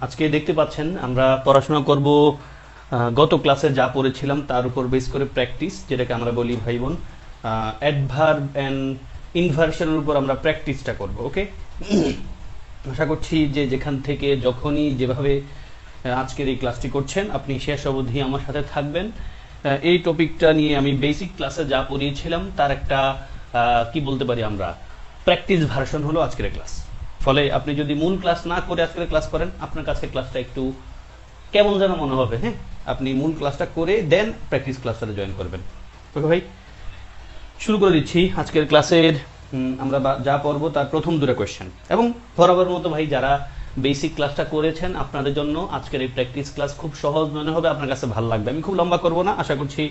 আজকে দেখতে পাচ্ছেন আমরা পড়াশোনা করব গত ক্লাসে যা পড়েছিলাম তার উপর বেস করে প্র্যাকটিস, যেটাকে আমরা বলি ভাই বোন অ্যাডভার্ব এন্ড ইনভার্সনের উপর আমরা প্র্যাকটিসটা করব। ওকে, আশা করছি যে যেখান থেকে যখনই যেভাবে আজকের এই ক্লাসটি করছেন আপনি শেষ অবধি আমার সাথে থাকবেন। এই টপিকটা নিয়ে আমি বেসিক ক্লাসে যা পড়িয়েছিলাম তার একটা কি বলতে পারি আমরা প্র্যাকটিস ভার্সন হলো আজকের ক্লাস। ফলে আপনি যদি মূল ক্লাস না করে আজকের ক্লাস করেন আপনার কাছে ক্লাসটা একটু কেমন যেন মনে হবে। হ্যাঁ, আপনি মূল ক্লাসটা করে দেন প্র্যাকটিস ক্লাসটাতে জয়েন করবেন। ওকে ভাই, শুরু করে দিচ্ছি আজকের ক্লাসের। আমরা যা পড়বো তার প্রথম দুটো কোয়েশ্চেন, এবং বরাবর মতো ভাই যারা বেসিক ক্লাসটা করেছেন আপনাদের জন্য আজকের এই প্র্যাকটিস ক্লাস খুব সহজ মনে হবে, আপনার কাছে ভালো লাগবে। আমি খুব লম্বা করব না, আশা করছি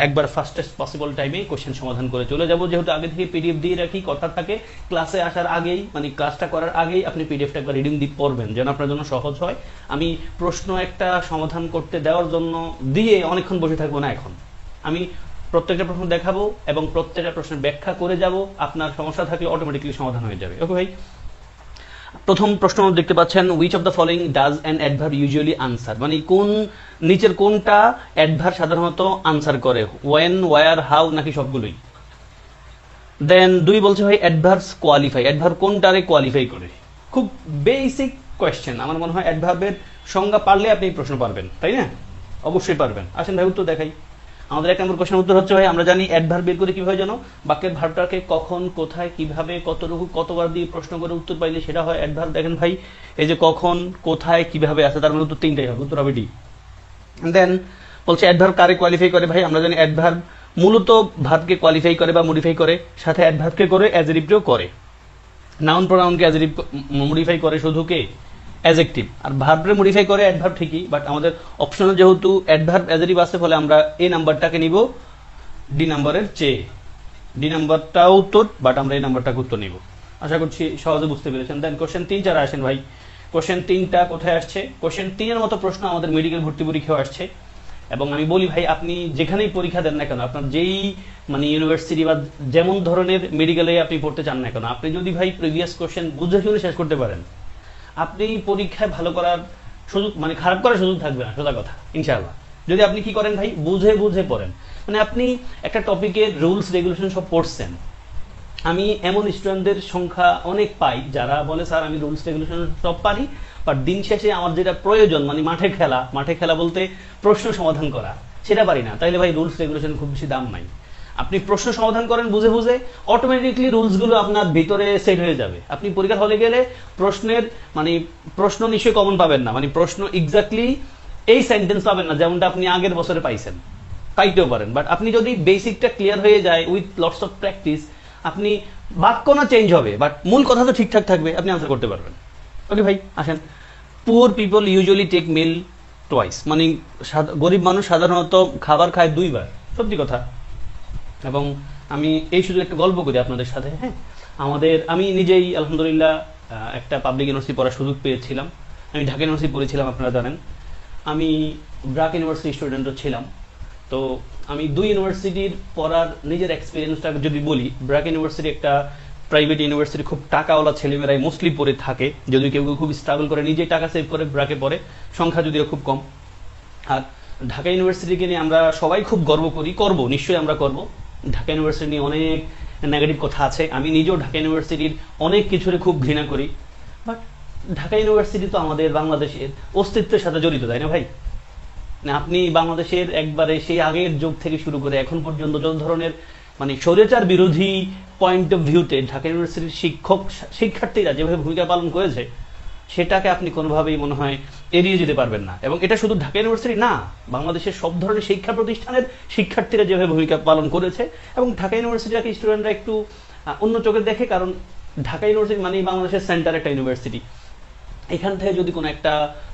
একবার ফাস্টেস্ট পসিবল টাইমে কোশ্চেন সমাধান করে চলে যাব। যেহেতু আগে থেকে পিডিএফ দিয়ে রাখি, কথা থাকে ক্লাসে আসার আগেই মানে ক্লাসটা করার আগেই আপনি পিডিএফটা একবার রিডিং দিয়ে পড়বেন যেন আপনার জন্য সহজ হয়। আমি প্রশ্ন একটা সমাধান করতে দেওয়ার জন্য দিয়ে অনেকক্ষণ বসে থাকবো না, এখন আমি প্রত্যেকটা প্রশ্ন দেখাবো এবং প্রত্যেকটা প্রশ্নের ব্যাখ্যা করে যাব। আপনার সমস্যা থাকলে অটোমেটিক্যালি সমাধান হয়ে যাবে। ওকে ভাই, প্রথম প্রশ্ন দেখতে পাচ্ছেন, which of the following does an adverb usually answer, মানে কোন নিচের কোনটা অ্যাডভার্ব সাধারণত আনসার করে, when, where, how নাকি সবগুলোই। দেন দুই বলছে ভাই অ্যাডভার্বস কোয়ালিফাই, অ্যাডভার্ব কোনটারে কোয়ালিফাই করে। খুব বেসিক কোয়েশ্চেন, আমার মনে হয় অ্যাডভার্বের সংজ্ঞা পারলে আপনি এই প্রশ্ন পারবেন, তাই না? অবশ্যই পারবেন। আসেন ভাই উত্তর দেখাই। আমাদের 1 নম্বর কোশ্চেনের উত্তর হচ্ছে ভাই আমরা জানি অ্যাডভার্ব বের করে কিভাবে জানো, বাক্যের ভার্বটাকে কখন কোথায় কিভাবে কতটুকু কতবার দিয়ে প্রশ্ন করে উত্তর পাইলে সেটা হয় অ্যাডভার্ব। দেখেন ভাই এই যে কখন কোথায় কিভাবে আছে, তার মানে উত্তর তিনটাই হবে, উত্তর হবে ডি। দেন বলছে অ্যাডভার্ব কারে কোয়ালিফাই করে, ভাই আমরা জানি অ্যাডভার্ব মূলত ভার্বকে কোয়ালিফাই করে বা মডিফাই করে, সাথে অ্যাডভার্বকে করে অ্যাডজেক্টিভও করে। নাউন প্রোনাউনকে অ্যাডজেক্টিভ মডিফাই করে শুধু কে, অ্যাডজেক্টিভ, আর ভার্বরে মডিফাই করে অ্যাডভার্ব ঠিকই, বাট আমাদের অপশনাল যেহেতু অ্যাডভার্ব অ্যাডজেক্টিভ আছে ফলে আমরা এই নাম্বারটাকে নিব ডি নাম্বারের চেয়ে। ডি নাম্বারটাও উত্তর, বাট আমরা এই নাম্বারটাকে উত্তর নিব। আশা করছি সহজে বুঝতে পেরেছেন। দেন কোশ্চেন 3, 4 আসেন ভাই। কোশ্চেন 3টা কোথায় আসছে? কোশ্চেন 3-এর মতো প্রশ্ন আমাদের মেডিকেল ভর্তি পরীক্ষাও আসছে। এবং আমি বলি ভাই আপনি যেখানেই পরীক্ষা দেন না কেন, আপনার যেই মানে ইউনিভার্সিটি বা যেমন ধরনের মেডিকেলে আপনি পড়তে চান না কেন, আপনি যদি ভাই প্রিভিয়াস কোশ্চেন বুঝে শুনে শেষ করতে পারেন আপনি পরীক্ষায় ভালো করার সুযোগ মানে খারাপ করার সুযোগ থাকবে না, সোজা কথা ইনশাআল্লাহ। যদি আপনি কি করেন ভাই বুঝে বুঝে পড়েন, মানে আপনি একটা টপিকের রুলস রেগুলেশন সব পড়ছেন। আমি এমন স্টুডেন্টদের সংখ্যা অনেক পাই যারা বলে স্যার আমি রুলস রেগুলেশন সব পারি, বাট দিন শেষে আমার যেটা প্রয়োজন মানে মাঠে খেলা বলতে প্রশ্ন সমাধান করা সেটা পারি না। তাইলে ভাই রুলস রেগুলেশন খুব বেশি দাম নাই। আপনি প্রশ্ন সমাধান করেন বুঝে বুঝে, অটোমেটিকলি রুলস গুলো আপনার ভিতরে সেট হয়ে যাবে। আপনি পরীক্ষার হলে গেলে প্রশ্নের মানে প্রশ্ন নিশ্চয়ই কমন পাবেন না, মানে প্রশ্ন এক্স্যাক্টলি এই সেন্টেন্স পাবেন না যেমনটা আপনি আগের বছরে পাইছেন, পাইতেও পারেন। বাট আপনি যদি বেসিকটা ক্লিয়ার হয়ে যায় উইথ লটস অফ প্র্যাকটিস, আপনি বাক্য না চেঞ্জ হবে বাট মূল কথা তো ঠিকঠাক থাকবে, আপনি আনসার করতে পারবেন। ওকে ভাই আসেন, পুয়ার পিপল ইউজুয়ালি টেক মিল টুয়াইস, মানে গরিব মানুষ সাধারণত খাবার খায় 2 বার, সত্যি কথা। এবং আমি এই শুধু একটা গল্প করি আপনাদের সাথে। হ্যাঁ, আমি নিজেই আলহামদুলিল্লাহ একটা পাবলিক ইউনিভার্সিটি পড়ার সুযোগ পেয়েছিলাম। আমি ঢাকা ইউনিভার্সিটি পড়েছিলাম, আপনারা জানেন। আমি ব্র্যাক ইউনিভার্সিটি স্টুডেন্টও ছিলাম। তো আমি 2 ইউনিভার্সিটির পড়ার নিজের এক্সপিরিয়েন্সটা যদি বলি, ব্র্যাক ইউনিভার্সিটি একটা প্রাইভেট ইউনিভার্সিটি, খুব টাকাওয়ালা ছেলেমেয়েরাই মোস্টলি পড়ে থাকে, যদি কেউ খুব স্ট্রাগল করে নিজেই টাকা সেভ করে ব্র্যাকে পড়ে, সংখ্যা যদিও খুব কম। আর ঢাকা ইউনিভার্সিটিকে নিয়ে আমরা সবাই খুব গর্ব করি, নিশ্চয়ই আমরা করব। ঢাকা ইউনিভার্সিটি নিয়ে অনেক নেগেটিভ কথা আছে, আমি নিজেও ঢাকা ইউনিভার্সিটির অনেক কিছুরে খুব ঘৃণা করি, বাট ঢাকা ইউনিভার্সিটি তো আমাদের বাংলাদেশের অস্তিত্বের সাথে জড়িত, তাই না ভাই? আপনি বাংলাদেশের একবারে সেই আগের যুগ থেকে শুরু করে এখন পর্যন্ত যত ধরনের মানে স্বৈরাচার বিরোধী পয়েন্ট অফ ভিউতে ঢাকা ইউনিভার্সিটির শিক্ষার্থীরা যেভাবে ভূমিকা পালন করেছে সেটাকে আপনি কোনোভাবেই মনে হয় এড়িয়ে যেতে পারবেন না। এবং এটা শুধু ঢাকা ইউনিভার্সিটি না, বাংলাদেশের সব ধরনের শিক্ষা প্রতিষ্ঠানের শিক্ষার্থীরা যেভাবে ভূমিকা পালন করেছে, এবং ঢাকা ইউনিভার্সিটিকে স্টুডেন্টরা একটু অন্য চোখে দেখে, কারণ ঢাকা ইউনিভার্সিটি মানে বাংলাদেশের সেন্টার একটা ইউনিভার্সিটি। এখান থেকে যদি কোনো একটা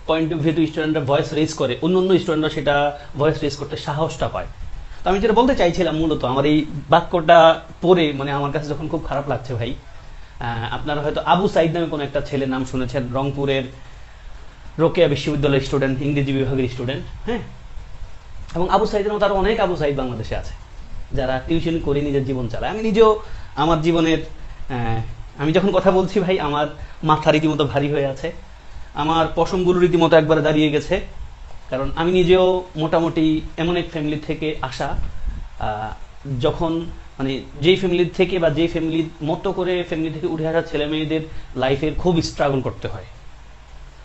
পয়েন্ট অফ ভিউ স্টুডেন্টরা ভয়েস রেজ করে, অন্য স্টুডেন্টরা সেটা ভয়েস রেজ করতে সাহসটা পায়। তো আমি যেটা বলতে চাইছিলাম মূলত আমার এই বাক্যটা পড়ে মানে আমার কাছে যখন খুব খারাপ লাগছে ভাই, আপনারা হয়তো আবু সাইদ নামে কোনো একটা ছেলের নাম শুনেছেন, রংপুরের রোকেয়া বিশ্ববিদ্যালয়ের স্টুডেন্ট, ইংরেজি বিভাগের স্টুডেন্ট। হ্যাঁ, এবং আবু সাইদের মতো আরো অনেক আবু সাইদ বাংলাদেশে আছে যারা টিউশন করে নিজের জীবন চালায়। আমি নিজেও আমার জীবনের আমি যখন কথা বলছি ভাই আমার মাথা রীতিমতো ভারী হয়ে আছে। আমার পশমগুলো রীতিমতো একবারে দাঁড়িয়ে গেছে, কারণ আমি নিজেও মোটামুটি এমন এক ফ্যামিলি থেকে আসা, যখন মানে যেই ফ্যামিলির থেকে বা যেই ফ্যামিলির মতো করে ফ্যামিলি থেকে উঠে আসা ছেলে মেয়েদের লাইফের খুব স্ট্রাগল করতে হয়।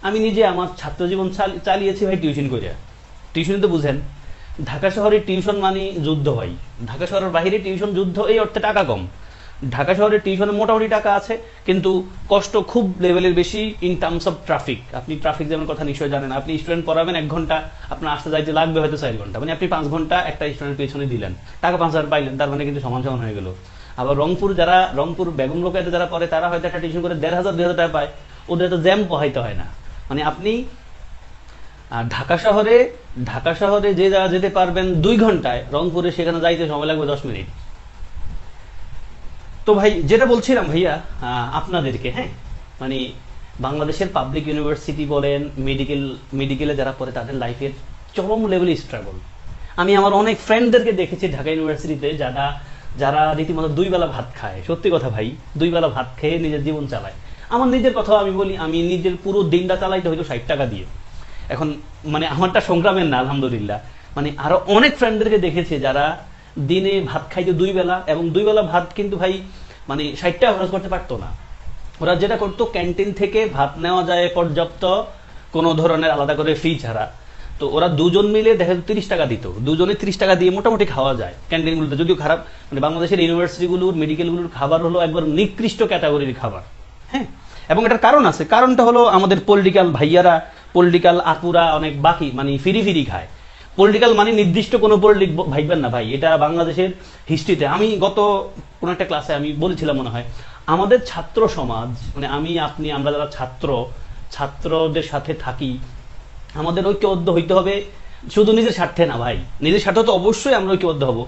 আমি নিজে আমার ছাত্র জীবন চালিয়েছি ভাই টিউশন করে। টিউশন তো বুঝেন, ঢাকা শহরে টিউশন মানে যুদ্ধ ভাই। ঢাকা শহরের বাইরে টিউশন যুদ্ধ, এই অর্থে টাকা কম। ঢাকা শহরে টিউশনে মোটামুটি টাকা আছে, কিন্তু কষ্ট খুব লেভেলের বেশি ইন টার্মস অফ ট্রাফিক। আপনি ট্রাফিক জ্যামের কথা নিশ্চয়ই জানেন। আপনি স্টুডেন্ট পড়াবেন 1 ঘন্টা, আপনার আসতে যাইতে লাগবে হয়তো 4 ঘন্টা, মানে আপনি 5 ঘন্টা একটা স্টুডেন্ট পেছনে দিলেন, টাকা 5,000 পাইলেন, তার মানে কিন্তু সমান সমান হয়ে গেল। আবার রংপুর বেগম লোকাতে যারা পড়ে তারা হয়তো একটা টিউশন করে 1,500 2,000 টাকা পায়, ওদের তো জ্যাম পোহাইতে হয় না। মানে আপনি ঢাকা শহরে যে জায়গা যেতে পারবেন 2 ঘন্টায়, রংপুরে সেখানে যাইতে সময় লাগবে 10 মিনিট। তো ভাই যেটা বলছিলাম ভাইয়া আপনাদেরকে, হ্যাঁ, মানে বাংলাদেশের পাবলিক ইউনিভার্সিটি বলেন, মেডিকেলে যারা পড়ে তাদের লাইফের চরম লেভেলে স্ট্রাগল। আমি আমার অনেক ফ্রেন্ডদেরকে দেখেছি ঢাকা ইউনিভার্সিটিতে যারা রীতিমতো 2 বেলা ভাত খায়। সত্যি কথা ভাই, 2 বেলা ভাত খেয়ে নিজের জীবন চালায়। আমার নিজের কথা আমি বলি, আমি নিজের পুরো দিনটা চালাইতে হয়তো 60 টাকা দিয়ে। এখন মানে আমারটা সংগ্রামের না, আলহামদুলিল্লাহ। মানে আরো অনেক ফ্রেন্ডদেরকে দেখেছি যারা দিনে ভাত খাইতো 2 বেলা, এবং 2 বেলা ভাত কিন্তু ভাই মানে 60 টাকা খরচ করতে পারতো না। ওরা যেটা করতো, ক্যান্টিন থেকে ভাত নেওয়া যায় পর্যাপ্ত, কোনো ধরনের আলাদা করে ফি ছাড়া। তো ওরা দুজন মিলে দেখা যেত 30 টাকা দিত, দুজনে 30 টাকা দিয়ে মোটামুটি খাওয়া যায় ক্যান্টিনগুলোতে। যদিও খারাপ, মানে বাংলাদেশের ইউনিভার্সিটিগুলোর মেডিকেলগুলোর খাবার হলো একবার নিকৃষ্ট ক্যাটাগরির খাবার, হ্যাঁ। এবং এটার কারণ আছে, কারণটা হলো আমাদের পলিটিক্যাল ভাইয়ারা, পলিটিক্যাল আপুরা অনেক বাকি মানে ফিরি খায়। পলিটিক্যাল মানে নির্দিষ্ট কোনো পলিটিক ভাইবেন না ভাই, এটা বাংলাদেশের হিস্ট্রিতে। আমি গত কোনো একটা ক্লাসে আমি বলেছিলাম মনে হয়, আমাদের ছাত্র সমাজ মানে আমি আপনি আমরা যারা ছাত্রদের সাথে থাকি, আমাদের ঐক্যবদ্ধ হইতে হবে শুধু নিজের স্বার্থে না ভাই। নিজের স্বার্থে তো অবশ্যই আমরা ঐক্যবদ্ধ হব,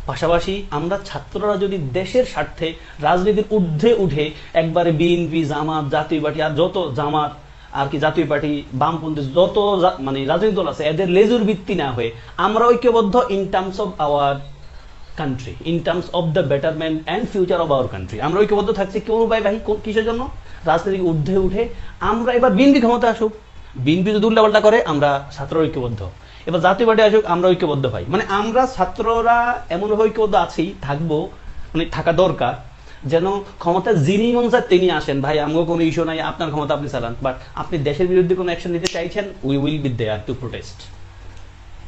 পাশাপাশি আমরা ছাত্ররা যদি দেশের স্বার্থে রাজনীতির ঊর্ধ্বে উঠে একবারে বিএনপি, জামাত, জাতীয় পার্টি আর যত জামাত আর কি জাতীয় পার্টি, বামপন্থী যত মানে রাজনৈতিক দল আছে, এদের লেজুর ভিত্তি না হয়ে আমরা ঐক্যবদ্ধ in terms of our country, in terms of the betterment and future of our country. আমরা ঐক্যবদ্ধ থাকছি কেউ ভাই কিসের জন্য? রাজনীতির ঊর্ধ্বে উঠে আমরা এবার বিএনপি ক্ষমতা আসুক, বিএনপি যদি উল্টাপাল্টা করে আমরা ছাত্ররা ঐক্যবদ্ধ, এবার জাতীয় পার্টি আসুক আমরা ঐক্যবদ্ধ ভাই। মানে আমরা ছাত্ররা এমনভাবে ঐক্যবদ্ধ আছি, থাকবো, মানে থাকা দরকার, যেন ক্ষমতা যিনি মন চায় তিনি আসেন ভাই, আমগো কোনো ইস্যু নাই, আপনার ক্ষমতা আপনি চালান, বাট আপনি দেশের বিরুদ্ধে কোনো অ্যাকশন নিতে চাইছেন, we will be there to protest,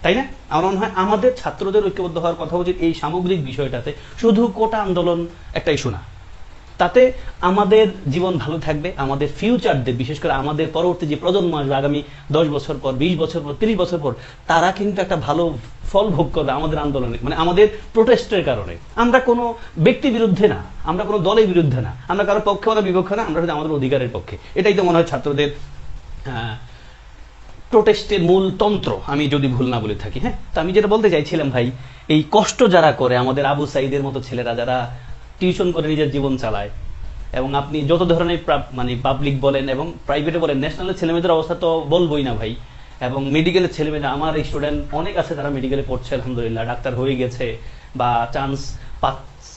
তাই না? আমার মনে হয় আমাদের ছাত্রদের ঐক্যবদ্ধ হওয়ার কথা উচিত এই সামগ্রিক বিষয়টাতে, শুধু কোটা আন্দোলন একটা ইস্যু না। তাতে আমাদের জীবন ভালো থাকবে, আমাদের ফিউচারদের, বিশেষ করে আমাদের পরবর্তী যে প্রজন্ম আসবে আগামী 10 বছর পর, 20 বছর পর, 30 বছর পর, তারা কিন্তু একটা ভালো ফল ভোগ করবে আমাদের আন্দোলনে, মানে আমাদের প্রোটেস্টের কারণে। আমরা কোনো ব্যক্তি বিরুদ্ধে না, আমরা কোনো দলের বিরুদ্ধে না, আমরা কারো পক্ষে না বিপক্ষে না, আমরা শুধু আমাদের অধিকারের পক্ষে। এটাই তো মনে হয় ছাত্রদের প্রোটেস্টের মূল তন্ত্র, আমি যদি ভুল না বলে থাকি। হ্যাঁ, তো আমি যেটা বলতে চাইছিলাম ভাই, এই কষ্ট যারা করে, আমাদের আবু সাইদের মতো ছেলেরা যারা টিউশন করে নিজের জীবন চালায়, এবং আপনি যত ধরনের মানে পাবলিক বলেন এবং প্রাইভেটে বলেন, ন্যাশনালের ছেলেমেয়েদের অবস্থা তো বলবোই না ভাই, এবং মেডিকেলের ছেলেমেয়েরা, আমার স্টুডেন্ট অনেক আছে তারা মেডিকেলে পড়ছে, আলহামদুলিল্লাহ ডাক্তার হয়ে গেছে বা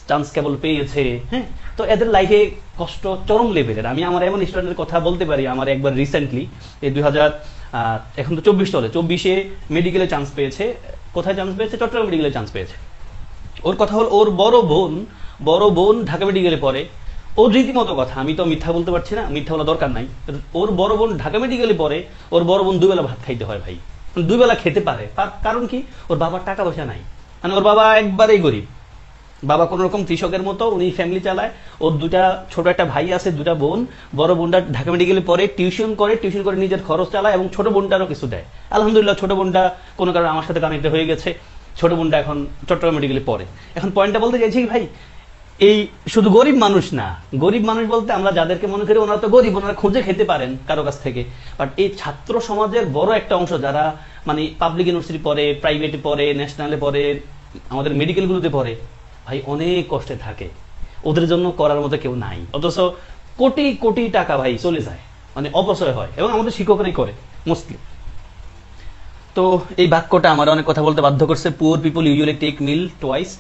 চান্স কেবল পেয়েছে। হ্যাঁ, তো এদের লাইফে কষ্ট চরম লেভেলের। আমি আমার এমন স্টুডেন্টের কথা বলতে পারি, আমার একবার রিসেন্টলি এই 2000 এখন তো 24 চলে, 24-এ মেডিকেলে চান্স পেয়েছে। কোথায় চান্স পেয়েছে? চট্টগ্রাম মেডিকেলে চান্স পেয়েছে। ওর কথা হল, ওর বড় বোন ঢাকা মেডিকেলে পড়ে। ওর রীতিমতো কথা, আমি তো মিথ্যা বলতে পারছি না, মিথ্যা বলা দরকার নাই। ওর বড় বোন ঢাকা মেডিকেলে পড়ে, ওর বড় বোন 2 বেলা ভাত খাইতে হয় ভাই, 2 বেলা খেতে পারে। তার কারণ কি? ওর বাবার টাকা পয়সা নাই, মানে ওর বাবা একবারেই গরিব। বাবা কোন রকম কৃষকের মতো উনি ফ্যামিলি চালায়। ওর 2টা ছোট একটা ভাই আছে, 2টা বোন। বড় বোনটা ঢাকা মেডিকেলে পড়ে, টিউশন করে নিজের খরচ চালায়, এবং ছোট বোনটারও কিছু দেয়। আলহামদুলিল্লাহ ছোট বোনটা কোনো কারণে আমার সাথে কানেক্ট হয়ে গেছে, ছোট বোনটা এখন চট্টগ্রাম মেডিকেলে পড়ে। এখন পয়েন্টটা বলতে চাইছি ভাই, এই শুধু গরিব মানুষ না, গরিব মানুষ বলতে আমরা যাদেরকে মনে করি ওনারা তো গরিব, ওনারা খুঁজে খেতে পারেন কারো কাছ থেকে, বাট এই ছাত্র সমাজের বড় একটা অংশ যারা মানে পাবলিক ইউনিভার্সিটি পড়ে, প্রাইভেটে পড়ে, ন্যাশনালে পড়ে, আমাদের মেডিকেলগুলোতে পড়ে, ভাই অনেক কষ্টে থাকে। ওদের জন্য করার মতো কেউ নাই, অথচ কোটি কোটি টাকা ভাই চলে যায়, মানে অপচয় হয়, এবং আমাদের শিক্ষকরাই করে মোস্টলি। তো এই বাক্যটা আমার অনেক কথা বলতে বাধ্য করছে, পুয়ার পিপল ইউজুয়ালি টেক মিল টোয়াইস।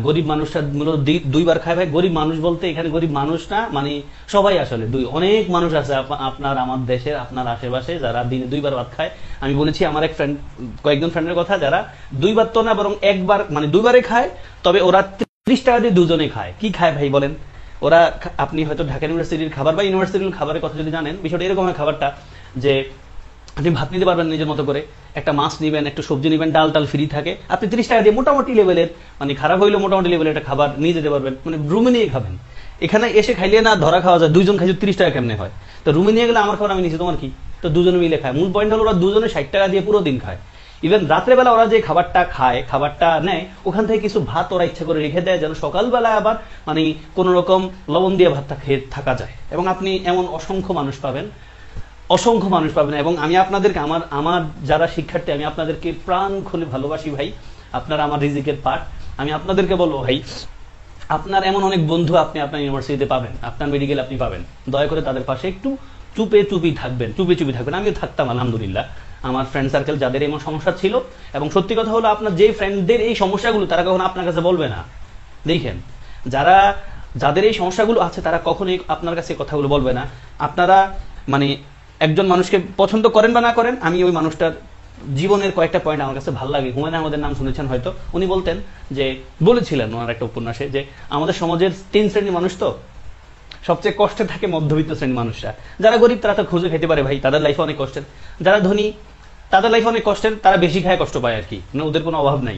গরিব মানুষরা মূলত দুইবার খায় ভাই। গরিব মানুষ বলতে এখানে গরিব মানুষ না, মানে সবাই আসলে অনেক মানুষ আছে আপনার আমার দেশের আপনার আশেপাশে যারা দিনে দুইবার ভাত খায়। আমি বলেছি আমার এক ফ্রেন্ড, কয়েকজন ফ্রেন্ডের কথা, যারা দুইবার তো না বরং একবার, মানে দুইবারে খায়, তবে ওরা 30 টাকা দিয়ে দুজনে খায়। কি খায় ভাই বলেন? ওরা, আপনি হয়তো ঢাকা ইউনিভার্সিটির খাবার বা ইউনিভার্সিটির খাবারের কথা যদি জানেন, বিষয়টা এরকম হয় খাবারটা যে আপনি ভাত নিতে পারবেন নিজের মতো করে, একটা মাছ নিবেন, একটু সবজি নিবেন, ডাল টাল ফ্রি থাকে, আপনি 30 টাকা দিয়ে মোটামুটি লেভেলের, মানে খারাপ হইলেও মোটামুটি লেভেলের একটা খাবার নিয়ে যেতে পারবেন, মানে রুমে নিয়ে খাবেন। এখানে এসে খাইলে না ধরা খাওয়া যায়, দুইজন খাইছে 30 টাকা কেমনে হয়? তো রুমে নিয়ে গেলে আমার খাবার আমি নিচ্ছি, তোমার কি? তো দুজনে মিলে খায়। মূল পয়েন্ট হলো ওরা দুজনে 60 টাকা দিয়ে পুরো দিন খায়। ইভেন রাত্রেবেলা ওরা যে খাবারটা খায়, খাবারটা নেয়, ওখান থেকে কিছু ভাত ওরা ইচ্ছা করে রেখে দেয় যেন সকালবেলা আবার মানে কোন রকম লবণ দিয়ে ভাতটা খেয়ে থাকা যায়। এবং আপনি এমন অসংখ্য মানুষ পাবেন, অসংখ্য মানুষ পাবেন। এবং আমি আপনাদেরকে, আমার যারা শিক্ষার্থী, আমি আপনাদেরকে প্রাণ খুলে ভালোবাসি ভাই, আপনারা আমার রিজিকের পার্ট। আমি আপনাদেরকে বলবো ভাই, আপনার এমন অনেক বন্ধু আপনি আপনার ইউনিভার্সিটিতে পাবেন, আপনার মেডিকেল আপনি পাবেন, দয়া করে তাদের পাশে একটু চুপে চুপি থাকবেন, চুপে চুপি থাকবেন। আমিও থাকতাম আলহামদুলিল্লাহ, আমার ফ্রেন্ড সার্কেল যাদের এমন সমস্যা ছিল। এবং সত্যি কথা হলো, আপনার যে ফ্রেন্ডদের এই সমস্যাগুলো, তারা কখনো আপনার কাছে বলবে না। দেখেন, যাদের এই সমস্যাগুলো আছে তারা কখনোই আপনার কাছে কথাগুলো বলবে না। আপনারা মানে একজন মানুষকে পছন্দ করেন বা না করেন, আমি ওই মানুষটার জীবনের কয়েকটা পয়েন্ট আমার কাছে ভালো লাগে। হুমায়ুন আহমেদের নাম শুনেছেন হয়তো, উনি বলতেন যে, বলেছিলেন ওনার একটা উপন্যাসে যে আমাদের সমাজের 3 শ্রেণীর মানুষ, তো সবচেয়ে কষ্টে থাকে মধ্যবিত্ত শ্রেণীর মানুষরা। যারা গরিব তারা তো খুঁজে খেতে পারে ভাই, তাদের লাইফে অনেক কষ্টের। যারা ধনী তাদের লাইফে অনেক কষ্টের, তারা বেশি খায়, কষ্ট পায় আর কি, মানে ওদের কোনো অভাব নাই।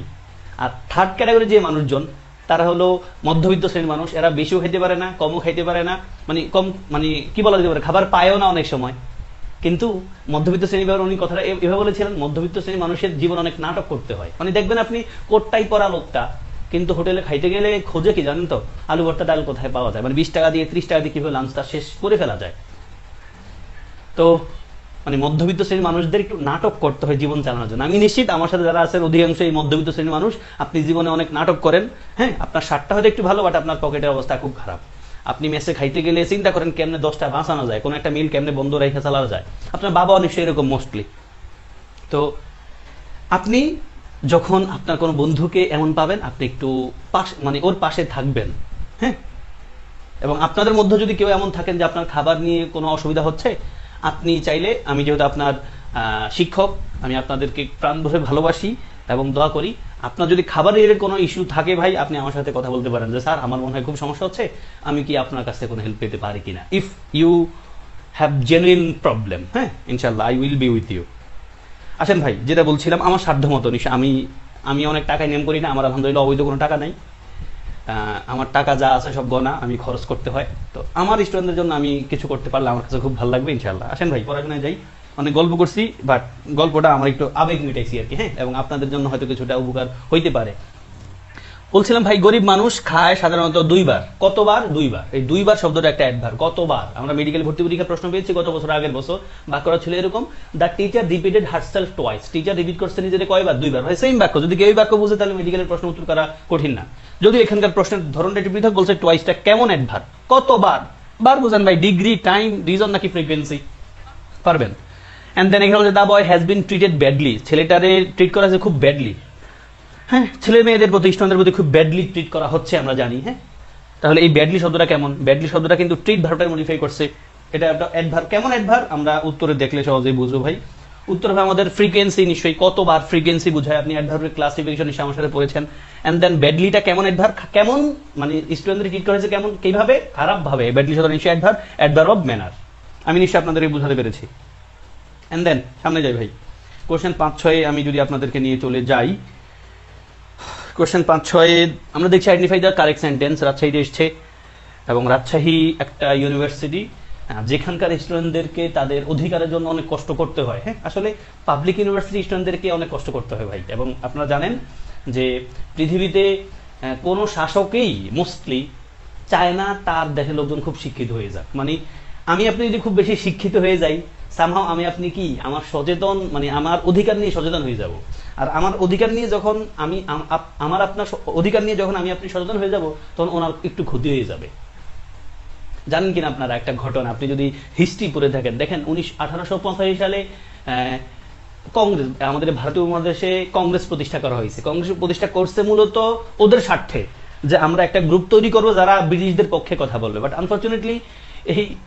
আর থার্ড ক্যাটাগরি যে মানুষজন, তারা হলো মধ্যবিত্ত শ্রেণীর মানুষ। এরা বেশিও খেতে পারে না, কমও খাইতে পারে না, মানে কি বলা যেতে পারে, খাবার পায়ও না অনেক সময়। কিন্তু মধ্যবিত্ত শ্রেণী ব্যাপারে উনি কথাটা এভাবে বলেছিলেন, মধ্যবিত্ত শ্রেণীর মানুষের জীবন অনেক নাটক করতে হয়। মানে দেখবেন আপনি কোটটাই পরা লোকটা, কিন্তু হোটেলে খাইতে গেলে খোঁজে কি জানেন তো, আলু ভর্তা ডাল কোথায় পাওয়া যায়, মানে 20 টাকা দিয়ে 30 টাকা দিয়ে কিভাবে লাঞ্চটা শেষ করে ফেলা যায়। তো মানে মধ্যবিত্ত শ্রেণীর মানুষদের একটু নাটক করতে হয় জীবন চালানোর জন্য। আমি নিশ্চিত আমার সাথে যারা আছেন অধিকাংশ এই মধ্যবিত্ত শ্রেণীর মানুষ, আপনি জীবনে অনেক নাটক করেন। হ্যাঁ, আপনার শার্টটা হয়তো একটু ভালো, বাট আপনার পকেটের অবস্থা খুব খারাপ। আপনি মেসে খাইতে গেলে চিন্তা করেন কেমনে 10টা বাঁচানো যায়, কোন একটা মিল কেমনে বন্ধ রেখে চালানো যায়। আপনার বাবা নিশ্চয়ই এরকম মোস্টলি। তো আপনি যখন আপনার কোনো বন্ধুকে এমন পাবেন, আপনি একটু মানে ওর পাশে থাকবেন। হ্যাঁ, এবং আপনাদের মধ্যে যদি কেউ এমন থাকেন যে আপনার খাবার নিয়ে কোনো অসুবিধা হচ্ছে, আপনি চাইলে, আমি যেহেতু আপনার শিক্ষক, আমি আপনাদেরকে প্রাণ ভরে ভালোবাসি এবং দোয়া করি। আপনার যদি খাবারের কোনো ইস্যু থাকে ভাই, আপনি আমার সাথে কথা বলতে পারেন যে স্যার আমার মনে হয় খুব সমস্যা হচ্ছে, আমি কি আপনার কাছ থেকে কোনো হেল্প পেতে পারি কিনা। If you have genuine problem, হ্যাঁ, ইনশাল্লাহ I will be with you. আসেন ভাই, যেটা বলছিলাম, আমার সাধ্য মতো আমি অনেক টাকা ইনকাম করি না, আমার আলহামদুলিল্লাহ অবৈধ কোনো টাকা নাই। আমার টাকা যা আছে সব গনা, আমি খরচ করতে হয়। তো আমার স্টুডেন্টদের জন্য আমি কিছু করতে পারলে আমার কাছে খুব ভালো লাগবে ইনশাল্লাহ। আসেন ভাই, পড়াশোনায় যাই। অনেক গল্প করছি, বাট গল্পটা আমার একটু আবেগ মিটাইছি আর কি। হ্যাঁ, এবং আপনাদের জন্য হয়তো কিছুটা উপকার হইতে পারে। বলছিলাম ভাই, গরিব মানুষ খায় সাধারণত দুইবার। কতবার? দুইবার। এই দুইবার শব্দটা একটা অ্যাডভার্ব। কতবার? আমরা মেডিকেল ভর্তি পরীক্ষার প্রশ্ন পেয়েছি গত বছর, আগের বছর। বাক্যটা ছিল এরকম, the teacher repeated herself twice. Teacher repeat করছে নিজেকে কয়বার? দুইবার। ভাই সেম বাক্য, যদি কেউ বাক্য বুঝে তাহলে মেডিকেলের প্রশ্ন উত্তর করা কঠিন না। যদি এখানকার প্রশ্নের ধরনটা একটু পৃথক, বলছে টুয়াইসটা কেমন অ্যাডভার্ব, কতবার। বার বুঝেন ভাই, ডিগ্রি, টাইম, রিজন নাকি ফ্রিকোয়েন্সি? পারবেন। এন্ড দেন এখানে বলছে the boy has been treated badly. ছেলেটারে ট্রিট করা হয়েছে খুব ব্যাডলি। হ্যাঁ, ছেলে মেয়েদের প্রতি, স্টুডেন্টদের প্রতি খুব ব্যাডলি ট্রিট করা হচ্ছে, আমরা জানি। হ্যাঁ, তাহলে এই ব্যাডলি শব্দটা কেমন? ব্যাডলি শব্দটা কিন্তু ট্রিট ভার্বটাকে মডিফাই করছে। এটা একটা অ্যাডভার্ব। কেমন অ্যাডভার্ব? আমরা উত্তরে দেখলে সহজেই বুঝবো ভাই। উত্তর হবে আমাদের ফ্রিকোয়েন্সি, নিশ্চয়ই। কতবার ফ্রিকোয়েন্সি বুঝায়, আপনি অ্যাডভার্বের ক্লাসিফিকেশন নিশ্চয়ই আমার সাথে পড়েছেন। এন্ড দেন ব্যাডলিটা কেমন অ্যাডভার্ব? কেমন মানে স্টুডেন্টদের ট্রিট করেছে কেমন, কিভাবে? খারাপ ভাবে। ব্যাডলি শব্দ নিশ্চয়ই অ্যাডভার্ব, অ্যাডভার্ব অফ ম্যানার। আমি নিশ্চয়ই আপনাদেরকে বুঝাতে পেরেছি। এন্ড দেন সামনে যাই ভাই, কোশ্চেন 5-6 আমি যদি আপনাদেরকে নিয়ে চলে যাই। কোশ্চেন 5-6 আমরা দেখছি আইডেন্টিফাই দ্য কারেক্ট সেন্টেন্স। রাজশাহীতে এসছে, এবং রাজশাহী একটা ইউনিভার্সিটি যেখানকার স্টুডেন্টদেরকে তাদের অধিকারের জন্য অনেক কষ্ট করতে হয়। হ্যাঁ, আসলে পাবলিক ইউনিভার্সিটি স্টুডেন্টদেরকে অনেক কষ্ট করতে হয় ভাই। এবং আপনারা জানেন যে পৃথিবীতে কোনো শাসকই মোস্টলি চায় না তার দেশের লোকজন খুব শিক্ষিত হয়ে যাক। মানে আমি আপনি যদি খুব বেশি শিক্ষিত হয়ে যাই, সামহাও আমি আপনি কি আমার সচেতন, মানে আমার অধিকার নিয়ে সচেতন হয়ে যাব। আর আমার অধিকার নিয়ে যখন আমার আপনার অধিকার নিয়ে যখন আমি আপনি সচেতন হয়ে যাব, তখন ওনার একটু ক্ষতি হয়ে যাবে। জানেন কিনা আপনারা একটা ঘটনা, আপনি যদি হিস্ট্রি পড়ে থাকেন, দেখেন 1885 সালে কংগ্রেস, আমাদের ভারতীয় উপমহাদেশে কংগ্রেস প্রতিষ্ঠা করা হয়েছে। কংগ্রেস প্রতিষ্ঠা করছে মূলত ওদের স্বার্থে, যে আমরা একটা গ্রুপ তৈরি করব যারা ব্রিটিশদের পক্ষে কথা বলবে। বাট আনফরচুনেটলি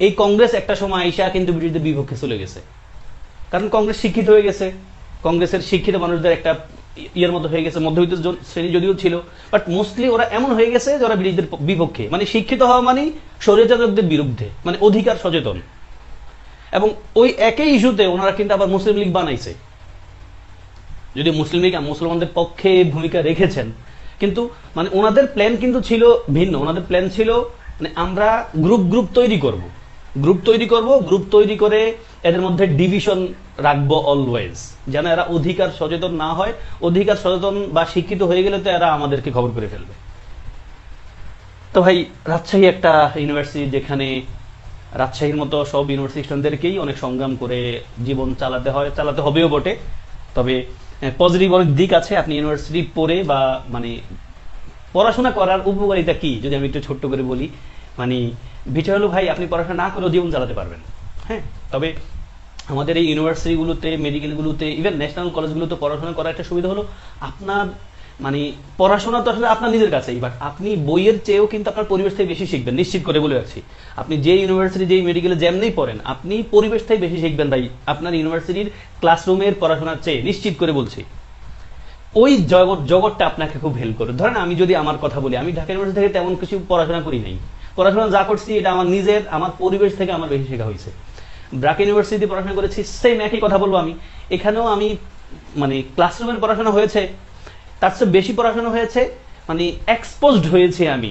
এই কংগ্রেস একটা সময় আইসা কিন্তু ব্রিটিশদের বিপক্ষে চলে গেছে, কারণ কংগ্রেস শিক্ষিত হয়ে গেছে। কংগ্রেসের শিক্ষিত মানুষদের একটা ইয়ের মতো হয়ে গেছে, মধ্যবিত্ত শ্রেণী যদিও ছিল, বাট মোস্টলি ওরা এমন হয়ে গেছে যে ওরা ব্রিটিশদের বিপক্ষে, মানে শিক্ষিত হওয়া মানে স্বৈরাচারকদের বিরুদ্ধে, মানে অধিকার সচেতন। এবং ওই একই ইস্যুতে ওনারা কিন্তু আবার মুসলিম লীগ বানাইছে। যদি মুসলিম লীগ মুসলমানদের পক্ষে ভূমিকা রেখেছেন, কিন্তু মানে ওনাদের প্ল্যান কিন্তু ছিল ভিন্ন। ওনাদের প্ল্যান ছিল মানে আমরা গ্রুপ তৈরি করব, গ্রুপ তৈরি করে এদের মধ্যে ডিভিশন রাখবো অলওয়েজ, যেন এরা অধিকার সচেতন না হয়। অধিকার সচেতন বা শিক্ষিত হয়ে গেলে তো এরা আমাদেরকে খবর করে ফেলবে। তো ভাই রাজশাহী একটা ইউনিভার্সিটি, যেখানে রাজশাহীর মতো সব ইউনিভার্সিটি স্টুডেন্টদেরকেই অনেক সংগ্রাম করে জীবন চালাতে হয়, চালাতে হবেও বটে। তবে পজিটিভ অনেক দিক আছে। আপনি ইউনিভার্সিটি পড়ে বা মানে পড়াশোনা করার উপকারিতা কি যদি আমি একটু ছোট্ট করে বলি, মানে বিষয় হলো ভাই আপনি পড়াশোনা না করেও জীবন চালাতে পারবেন। হ্যাঁ, তবে আমাদের এই ইউনিভার্সিটিগুলোতে, মেডিকেলগুলোতে, ইভেন ন্যাশনাল কলেজগুলোতে পড়াশোনা করার একটা সুবিধা হলো আপনার মানে পড়াশোনা তো আসলে আপনার নিজের কাছেই, বাট আপনি বইয়ের চেয়েও কিন্তু আপনার পরিবেশ থেকে বেশি শিখবেন, নিশ্চিত করে বলে রাখছি। আপনি যে ইউনিভার্সিটি, যে মেডিকেলে যেমনি পড়েন, আপনি পরিবেশ থেকে বেশি শিখবেন ভাই আপনার ইউনিভার্সিটির ক্লাসরুমের পড়াশোনার চেয়ে, নিশ্চিত করে বলছি। ওই জগৎটা আপনাকে খুব হেল্প করে। ধরেন আমি যদি আমার কথা বলি, আমি ঢাকা ইউনিভার্সিটি থেকে তেমন কিছু পড়াশোনা করি নাই। পড়াশোনা যা করছি এটা আমার নিজের, আমার পরিবেশ থেকে আমার বেশি শেখা হয়েছে। ব্রাক ইউনিভার্সিটি পড়াশোনা করেছি, সেম একই কথা বলবো আমি। এখানেও আমি মানে ক্লাসরুমের পড়াশোনা হয়েছে, তার চেয়ে বেশি পড়াশোনা হয়েছে, মানে এক্সপোজড হয়েছে আমি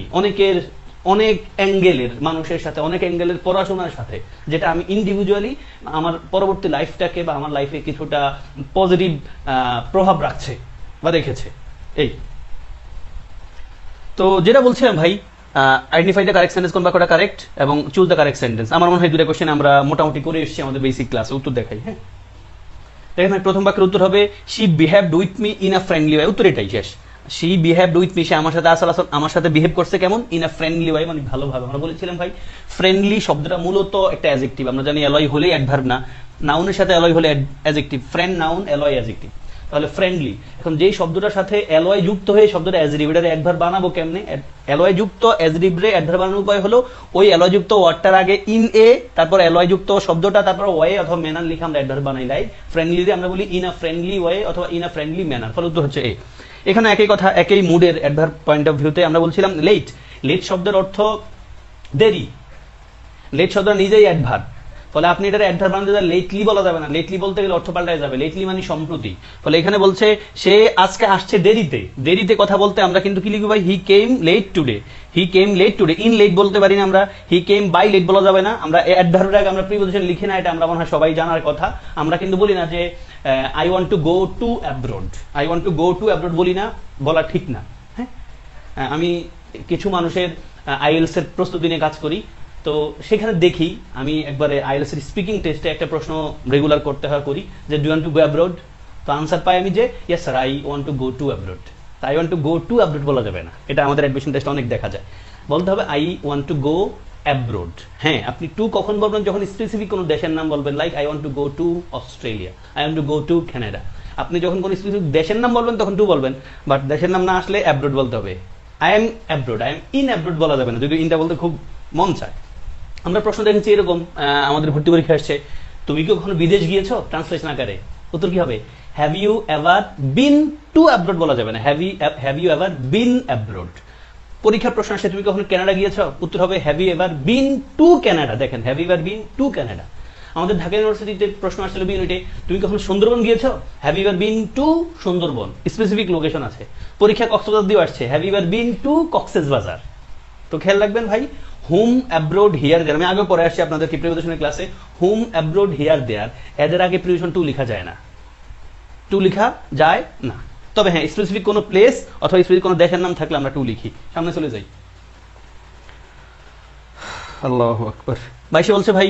অনেক অ্যাঙ্গেলের মানুষের সাথে, অনেক অ্যাঙ্গেলের পড়াশোনার সাথে, যেটা আমি ইন্ডিভিজুয়ালি আমার পরবর্তী লাইফটাকে বা আমার লাইফে কিছুটা পজিটিভ প্রভাব রাখছে বা রেখেছে। এই তো যেটা বলছিলাম ভাই, আইডেন্টিফাই দ্য কারেক্ট সেন্টেন্স, কোন বাক্যটা কারেক্ট, এবং চুজ দ্য কারেক্ট সেন্টেন্স। আমার মনে হয় দুটো কোশ্চেন আমরা মোটামুটি করে এসেছি আমাদের বেসিক ক্লাসে। উত্তর দেখাই। হ্যাঁ, দেখেন ভাই, প্রথম বাক্যের উত্তর হবে she behaved with me in a friendly way. উত্তর এটাই, শেষ। শি বিহেভড উইথ মি, সে আমার সাথে বিহেভ করছে কেমন? ইন আ ফ্রেন্ডলি ওয়ে, মানে ভালোভাবে। আমরা বলেছিলাম ভাই ফ্রেন্ডলি শব্দটা মূলত একটা অ্যাডজেক্টিভ। আমরা জানি অ্যালয় হলেই অ্যাডভার্ব না, নাউনের সাথে অ্যালয় হলে adjective. Friend noun, alloy adjective. তাহলে ফ্রেন্ডলি, এখন যেই শব্দটার সাথে অ্যালয় যুক্ত হয়ে শব্দটা অ্যাডজেক্টিভ, এটার অ্যাডভার্ব বানাবো কেমনে? অ্যালয় যুক্ত অ্যাডজেক্টিভে অ্যাডভার্ব বানানোর উপায় হলো ওই অ্যালয় যুক্ত ওয়ার্ডটার আগে ইন এ, তারপর অ্যালয় যুক্ত শব্দটা, তারপর ওয়ে অথবা ম্যানার লিখে আমরা অ্যাডভার্ব বানাই। লাই ফ্রেন্ডলিতে আমরা বলি ইন আ ফ্রেন্ডলি ওয়ে অথবা ইন আ ফ্রেন্ডলি ম্যানার। ফলে উত্তর হচ্ছে এ। এখানে একই কথা, একই মুডের অ্যাডভার্ব পয়েন্ট অফ ভিউতে আমরা বলছিলাম লেট। লেট শব্দের অর্থ দেরি। লেট শব্দটা নিজেই অ্যাডভার্ব, ফলে আপনি এটা অ্যাডভার্ব বানাতে গেলে লেটলি বলা যাবে না। লেটলি বলতে গেলে অর্থ পাল্টায় যাবে। লেটলি মানে সম্প্রতি। ফলে এখানে বলছে সে আজকে আসছে দেরিতে। দেরিতে কথা বলতে আমরা কিন্তু কি লিখবো ভাই? He came late today. He came late today. In late বলতে পারি না আমরা। হি কেম বাই লেট বলা যাবে না। আমরা অ্যাডভার্বের আগে আমরা প্রিপোজিশন লিখি না, এটা আমরা মনে হয় সবাই জানার কথা। আমরা কিন্তু বলি না যে I want to go to abroad. I want to go to abroad বলি না, বলা ঠিক না। হ্যাঁ, আমি কিছু মানুষের আইএলস এর প্রস্তুতি নিয়ে কাজ করি, তো সেখানে দেখি আমি একবারে আইএলস এর স্পিকিং টেস্টে একটা প্রশ্ন রেগুলার করতে হয় করি যে do you want to go abroad. তো আনসার পাই আমি যে yes sir I want to go to abroad. I want to go to abroad বলা যাবে না, এটা আমাদের অ্যাডমিশন টেস্টে অনেক দেখা যায়। বলতে হবে I want to go abroad. হ্যাঁ, আপনি টু কখন বলবেন? যখন স্পেসিফিক কোনো দেশের নাম বলবেন, like I want to go to Australia, I want to go to Canada. আপনি যখন কোনো স্পেসিফিক দেশের নাম বলবেন তখন টু বলবেন, বাট দেশের নাম না আসলে অ্যাব্রোড বলতে হবে। I am abroad, I am in abroad বলা যাবে না, যদি ইনটা বলতে খুব মন চায়। আমরা প্রশ্ন দেখেছি এরকম, আমাদের ভর্তি পরীক্ষা আসছে, তুমি কি কখনো বিদেশ গিয়েছো? ট্রান্সলেশন আকারে উত্তর কি হবে? Have you ever been to abroad বলা যাবে না, have you ever been abroad. পরীক্ষার প্রশ্ন আসছে তুমি কখনো কানাডা গিয়েছো? উত্তর হবে have you ever been to Canada. দেখেন, have you ever been to Canada. আমাদের ঢাকা ইউনিভার্সিটিতে প্রশ্ন আসছিল বি ইউনিটে, তুমি কখনো সুন্দরবন গিয়েছো? Have you ever been to Sundarban. Specific location আছে। পরীক্ষা কক্সবাজার দিয়েও আসছে, have you ever been to Cox's Bazar. তো খেয়াল রাখবেন ভাই, হুম অ্যাব্রোড হিয়ার দেয়ার, আমি আগে পরে আসছি আপনাদেরকে প্রিপোজিশনের ক্লাসে। হুম অ্যাব্রোড হিয়ার দেয়ার, এদের আগে প্রিপোজিশন টু লেখা যায় না, টু লেখা যায় না। তবে হ্যাঁ, স্পেসিফিক কোনো প্লেস অথবা স্পেসিফিক কোনো দেশের নাম থাকলে আমরা টু লিখি। সামনে চলে যাই। আল্লাহু আকবার। ভাই সে বলছে ভাই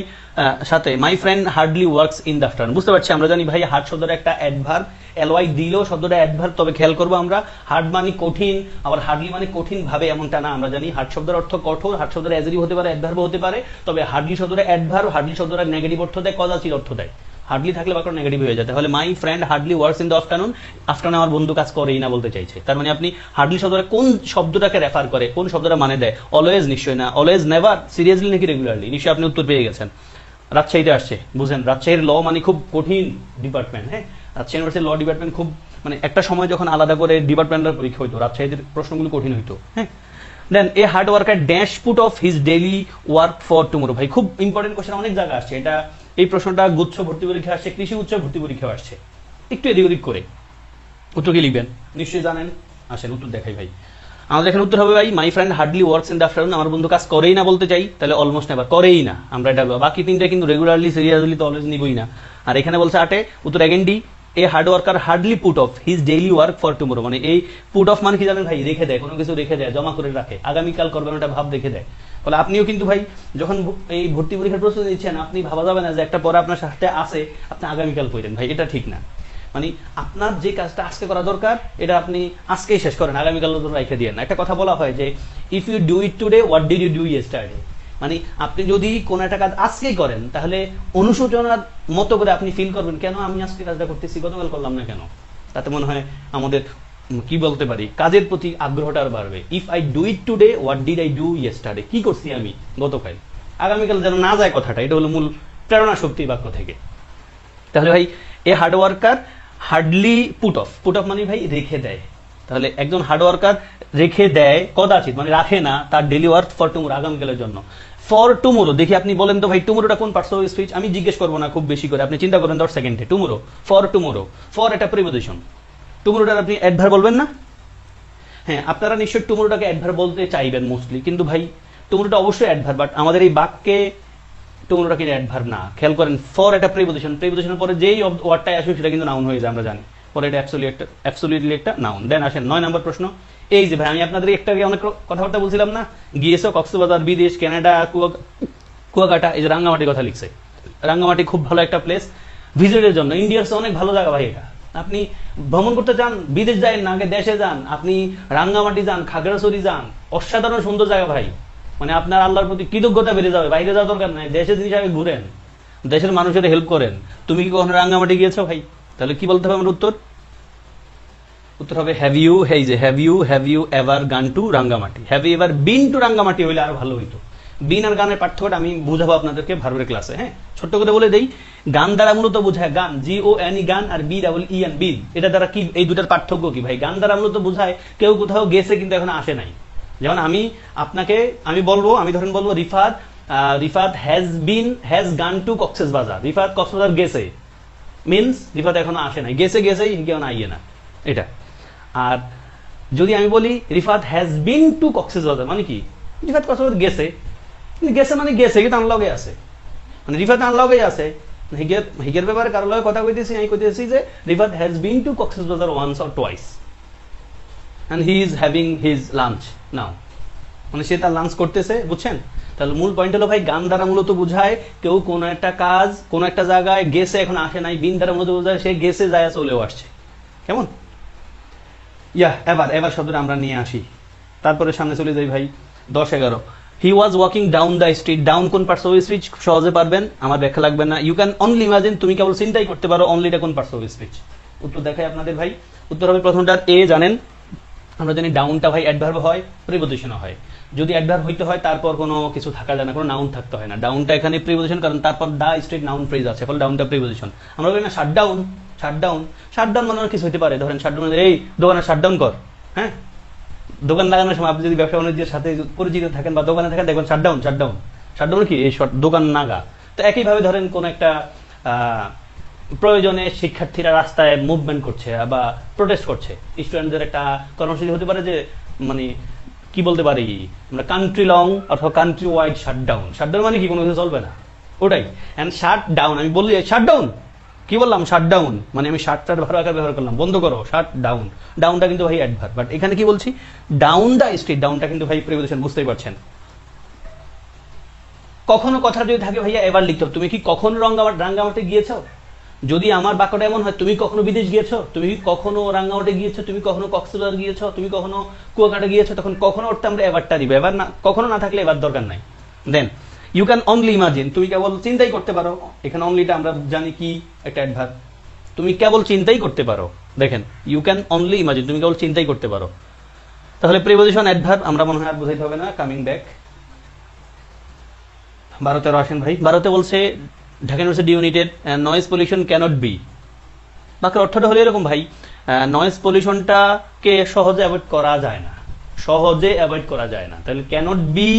সাথে my friend hardly works in the afternoon. বুঝতে পারছি, আমরা জানি ভাই হার্ড শব্দটা একটা অ্যাডভার্ব, এলওয়াই দিলেও শব্দটা অ্যাডভার্ব। তবে খেয়াল করবো আমরা, হার্ড মানে কঠিন, আবার হার্ডলি মানে কঠিন ভাবে এমনটা না। আমরা জানি হার্ড শব্দের অর্থ কঠোর, হার্ড শব্দের অ্যাডজেক্টিভ হতে পারে, অ্যাডভার্ব হতে পারে। তবে হার্ডলি শব্দটা অ্যাডভার্ব, হার্ডলি শব্দটা নেগেটিভ অর্থ দেয়, কদাচিৎ অর্থ দেয়। হার্ডলি থাকলে বাক্যটা নেগেটিভ হয়ে যায়। তাহলে my friend hardly works in the afternoon, afternoon আমার বন্ধু কাজ করেই না বলতে চাইছে। তার মানে আপনি হার্ডলি শব্দটা কোন শব্দটাকে রেফার করে, কোন শব্দটা মানে দেয়? অলওয়েজ নিশ্চয়ই না, অলওয়েজ নেভার, সিরিয়াসলি নাকি রেগুলারলি? নিশ্চয়ই আপনি উত্তর পেয়ে গেছেন। রাজশাহীতে আসছে, বুঝেন রাজশাহীর ল মানে খুব কঠিন ডিপার্টমেন্ট। হ্যাঁ, রাজশাহী ইউনিভার্সিটির ল ডিপার্টমেন্ট খুব মানে একটা সময় যখন আলাদা করে ডিপার্টমেন্টাল পরীক্ষা হইতো, রাজশাহীদের প্রশ্নগুলো কঠিন হইতো। হ্যাঁ, then a hard worker dash put off his daily work for tomorrow. ভাই খুব ইম্পর্টেন্ট কোশ্চেন, অনেক জায়গা আসছে এটা। এই প্রশ্নটা গুচ্ছ ভর্তি পরীক্ষা আসছে, কৃষি উচ্চ ভর্তি পরীক্ষা আসছে, একটু এদিক ওদিক করে। উত্তর কি লিখবেন নিশ্চয়ই জানেন, আসেন উত্তর দেখাই ভাই। আমাদের এখানে উত্তর হবে ভাই my friend hardly works in the afternoon, আমার বন্ধু কাজ করেই না বলতে চাই, তাহলে অলমোস্ট নেভার, করেই না আমরা এটা। বাকি তিনটা কিন্তু রেগুলারলি সিরিয়াসলি তো অলওয়েজ নিবই না। আর এখানে বলছে 8 উত্তর again D, A hard worker hardly put off his daily work for tomorrow. মানে এই পুট অফ মানে কি জানেন ভাই? রেখে দেয়, কোনো কিছু রেখে দেয়, জমা করে রাখে, আগামীকাল করবেন ওটা ভাব রেখে দেয়। ফলে আপনিও কিন্তু ভাই যখন এই ভর্তি পরীক্ষার প্রস্তুতি নিচ্ছেন, আপনি ভাবা যাবে না যে একটা পড়া আপনার সাথে আছে আপনি আগামীকাল পড়েন, ভাই এটা ঠিক না। মানে আপনার যে কাজটা আজকে করা দরকার এটা আপনি আজকেই শেষ করেন, আগামীকাল রেখে দিয়ে না। একটা কথা বলা হয় যে if you do it today what did you do yesterday. মানে আপনি যদি কোন একটা কাজ আজকেই করেন তাহলে অনুশোচনার মতো করে আপনি ফিল করবেন, কেন আমি আজকে কাজটা করতেছি, গতকাল করলাম না কেন। তাতে মনে হয় আমাদের কি বলতে পারি, কাজের প্রতি আগ্রহটা আর বাড়বে। If I do it today what did I do yesterday, কি করছি আমি গতকাল, আগামীকাল যেন না যায় কথাটা। এটা হলো মূল প্রেরণা শক্তি বাক্য থেকে। তাহলে ভাই a hard worker hardly put off, put off মানে ভাই রেখে দেয়। তাহলে একজন হার্ড ওয়ার্কার রেখে দেয় কদাচিৎ, মানে রাখে না তার ডেইলি ওয়ার্ক ফর টুমোরো, আগামীকালের জন্য। ফর টুমোরো দেখি আপনি বলেন তো ভাই টুমোরোটা কোন পার্টস অফ স্পিচ? আমি জিজ্ঞেস করবো না খুব বেশি করে, আপনি চিন্তা করেন 10 সেকেন্ডে। টুমোরো, ফর টুমোরো, ফর এটা প্রিপোজিশন, টুমোরোটার আপনি অ্যাডভার্ব বলবেন না? হ্যাঁ, আপনারা নিশ্চয়ই টুমোরোটাকে অ্যাডভার্ব বলতে চাইবেন মোস্টলি, কিন্তু ভাই টুমোরোটা অবশ্যই অ্যাডভার্ব, বাট আমাদের এই বাক্যে টুমোরোটা কিন্তু অ্যাডভার্ব না। খেয়াল করেন, ফর এটা প্রিপোজিশন, প্রিপোজিশনের পরে যেই ওয়ার্ডটাই আসবে সেটা কিন্তু নাউন হয়ে যায়, আমরা জানি। পরে এটা অ্যাবসলিউটলি একটা নাউন। দেন আসেন 9 নম্বর প্রশ্ন। এই যে ভাই আমি আপনাদের একটা অনেক কথাবার্তা বলছিলাম না, গিয়েছো কক্সবাজার, বিদেশ, কানাডা, কুয়াকাটা, এই যে রাঙ্গামাটির কথা লিখছে। রাঙ্গামাটি খুব ভালো একটা প্লেস ভিজিটের জন্য, ইন্ডিয়ার অনেক ভালো জায়গা ভাই এটা। আপনি ভ্রমণ করতে চান, বিদেশ যান না, আগে দেশে যান, আপনি রাঙ্গামাটি যান, খাগড়াছড়ি যান, অসাধারণ সুন্দর জায়গা ভাই। মানে আপনার আল্লাহর প্রতি কৃতজ্ঞতা বেড়ে যাবে। বাইরে যাওয়ার দরকার নাই, দেশের জিনিস আগে ঘুরেন, দেশের মানুষের হেল্প করেন। তুমি কি কখনো রাঙ্গামাটি গিয়েছো ভাই? তাহলে কি বলতে হবে আমার উত্তর? উত্তর হবে হ্যাভ ইউ, এই যে have you ever gone to Rangamati. Have you ever been to Rangamati হইলে আরো ভালো হইতো। বিন আর গানের পার্থক্যটা আমি বুঝাবো আপনাদেরকে ভার্বের ক্লাসে। হ্যাঁ, ছোট্ট করে বলে দেই, গান দ্বারা মূলত বোঝায় গান, GONE গান, আর BEEN বিদ। এটা দ্বারা কি, এই দুটার পার্থক্য কি ভাই? গান দ্বারা মূলত বোঝায় কেউ কোথাও গেছে কিন্তু এখন আসে নাই। যেমন আমি বলবো, আমি ধরেন বলবো Rifat has gone to Cox's Bazar. Rifat Cox's Bazar গেছে, মিনস রিফাত এখনো আসে নাই, গেছেই কেউ না আইয়ে না, এটা। আর যদি আমি বলি Rifat has been to Cox's Bazar, মানে কি রিফাত কক্সবাজার গেছে, মানে গেছে কিন্তু আনলগে আছে, মানে রিফাত আনলগে আছে। হিগের ব্যাপারে কারোর লগে কথা কইতেছি, আমি কইতেছি যে Rifat has been to Cox's Bazar once or twice and he is having his lunch now, মানে সে তার লাঞ্চ করতেছে, বুঝছেন? তাহলে মূল পয়েন্ট হলো ভাই, গান দ্বারা মূলত বোঝায় কেউ কোন একটা কাজ, কোন একটা জায়গায় গেছে, এখন আসে নাই। বিন দ্বারা মূলত বোঝায় সে গেছে, যায়, চলেও আসছে। কেমন? এবার শব্দটা আমরা নিয়ে আসি, তারপরে সামনে চলে যাই ভাই। 10-11 he was walking down the street. Down কোন পার্টস অফ স্পিচ? সহজে পারবেন, আমার ব্যাখ্যা লাগবে না। ইউ ক্যান অনলি ইমাজিন, তুমি কেবল চিন্তাই করতে পারো অনলিটা কোন পার্টস অফ স্পিচ। উত্তর দেখাই আপনাদের ভাই। উত্তর হবে প্রথমটার এ। জানেন আমরা জানি ডাউনটা ভাই অ্যাডভার্ব হয়, প্রিপোজিশনও হয়। যদি অ্যাডভার্ব হইতে হয় তারপর কোনো কিছু থাকা যায় না, কোনো নাউন থাকতে হয় না। ডাউনটা এখানে প্রিপোজিশন, কারণ তারপর দা স্ট্রিট নাউন ফ্রেজ আছে, ফলে ডাউনটা প্রিপোজিশন। আমরা বলি না শাটডাউন মানে কিছু হতে পারে, ধরেন শাটডাউন, এই দোকানে শাটডাউন কর। হ্যাঁ, দোকান লাগানোর সময় আপনি যদি ব্যবসা বাণিজ্যের সাথে পরিচিত থাকেন বা দোকানে থাকেন, দেখবেন শাটডাউন কি, এই দোকান নাগা। তো একইভাবে ধরেন কোন একটা প্রয়োজনে শিক্ষার্থীরা রাস্তায় মুভমেন্ট করছে বা প্রোটেস্ট করছে, স্টুডেন্টদের একটা কর্মসূচি হতে পারে যে, মানে কি বলতে পারি আমরা, কান্ট্রি লং অথবা কান্ট্রি ওয়াইড শাটডাউন। মানে কি, কোনো কিছু চলবে না, ওটাই। এন্ড শাটডাউন, আমি বললি শাটডাউন, কি বললাম, শাটডাউন মানে আমি শার্টটার ভালো আকার ব্যবহার করলাম, বন্ধ করো, শাটডাউন। ডাউনটা কিন্তু ভাই অ্যাডভার্ব, বাট এখানে কি বলছি, ডাউন দ্য স্ট্রিট, ডাউনটা কিন্তু ভাই প্রিপোজিশন, বুঝতেই পারছেন। কখনো কথা যদি থাকে ভাইয়া এবার লিখতে হবে, তুমি কি কখনো রাঙ্গামাটি গিয়েছো? যদি আমার বাক্যটা এমন হয়, তুমি কখনো বিদেশ গিয়েছো, তুমি কখনো রাঙ্গামাটি গিয়েছো, তুমি কখনো কক্সবাজার গিয়েছো, তুমি কখনো কুয়াকাটা গিয়েছো, তখন কখনো অর্থে আমরা এবারটা দিব। এবার না, কখনো না থাকলে এবার দরকার নাই। Then you can only imagine, তুমি কেবল চিন্তাই করতে পারো। এখানে অনলিটা আমরা জানি কি একটা অ্যাডভার্ব, তুমি কেবল চিন্তাই করতে পারো। দেখেন ইউ ক্যান অনলি ইমাজিন, তুমি কেবল চিন্তাই করতে পারো। তাহলে প্রিপোজিশন অ্যাডভার্ব আমরা মনে হয় আর বোঝাইতে হবে না। কামিং ব্যাক 12-13 আসেন ভাই। 12তে বলছে Dhaka university united noise pollution cannot be. বাকি অর্থটা হলো এরকম ভাই, নয়েজ পলিউশনটাকে সহজে অ্যাভয়েড করা যায় না, সহজে অ্যাভয়েড করা যায় না। তাহলে ক্যানট বি,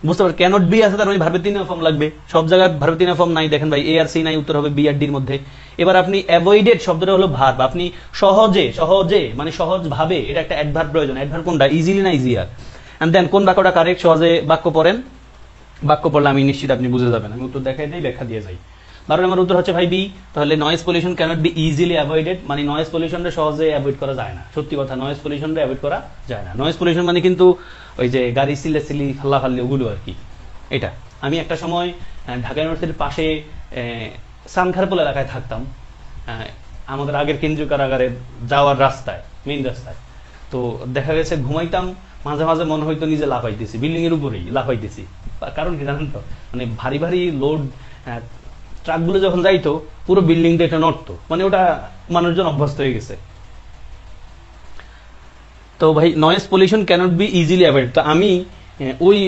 বুঝতে পারো ক্যানট বি আছে, তার মানে ভার্বের 3 ফর্ম লাগবে। সব জায়গায় ভার্বের 3 ফর্ম নাই, দেখেন ভাই এ আর সি নাই, উত্তর হবে বি আর ডির মধ্যে। এবার আপনি অ্যাভয়েডেড শব্দটা হলো ভার্ব, আপনি সহজে, সহজে মানে সহজ ভাবে, এটা একটা অ্যাডভার্ব প্রয়োজন। অ্যাডভার্ব কোনটা, ইজিলি না ইজিয়ার। এন্ড দেন কোন বাক্যটা কারেক্ট, সহজে বাক্য পড়েন, বাক্য পড়লে আমি নিশ্চিত আপনি বুঝে যাবেন। আমি উত্তর দেখাই দিই, ব্যাখ্যা দিয়ে যাই। 12 নম্বর উত্তর হচ্ছে ভাই বি। তাহলে noise pollution cannot be easily avoided, মানে নয়েজ পলিউশনটা সহজে অ্যাভয়েড করা যায় না। সত্যি কথা, নয়েজ পলিউশনটা অ্যাভয়েড করা যায় না। নয়েজ পলিউশন মানে কিন্তু ওই যে গাড়ি সিলি হাল্লাখাল্লি ওগুলো আর কি। এটা আমি একটা সময় ঢাকা ইউনিভার্সিটির পাশে সানখারপুল এলাকায় থাকতাম, আমাদের আগের কেন্দ্রীয় কারাগারে যাওয়ার রাস্তায়, মেইন রাস্তায়। তো দেখা গেছে ঘুমাইতাম, মাঝে মাঝে মনে হইতো নিজে লাফাইতেছি, বিল্ডিং এর উপরেই লাফাইতেছি। কারণ কি জানেন তো, মানে ভারী ভারী লোড ট্রাকগুলো যখন যাইতো পুরো বিল্ডিংটা এটা নড়তো, মানে ওটা মানুষজন অভ্যস্ত হয়ে গেছে। তো ভাই noise pollution cannot be easily avoid. তো আমি ওই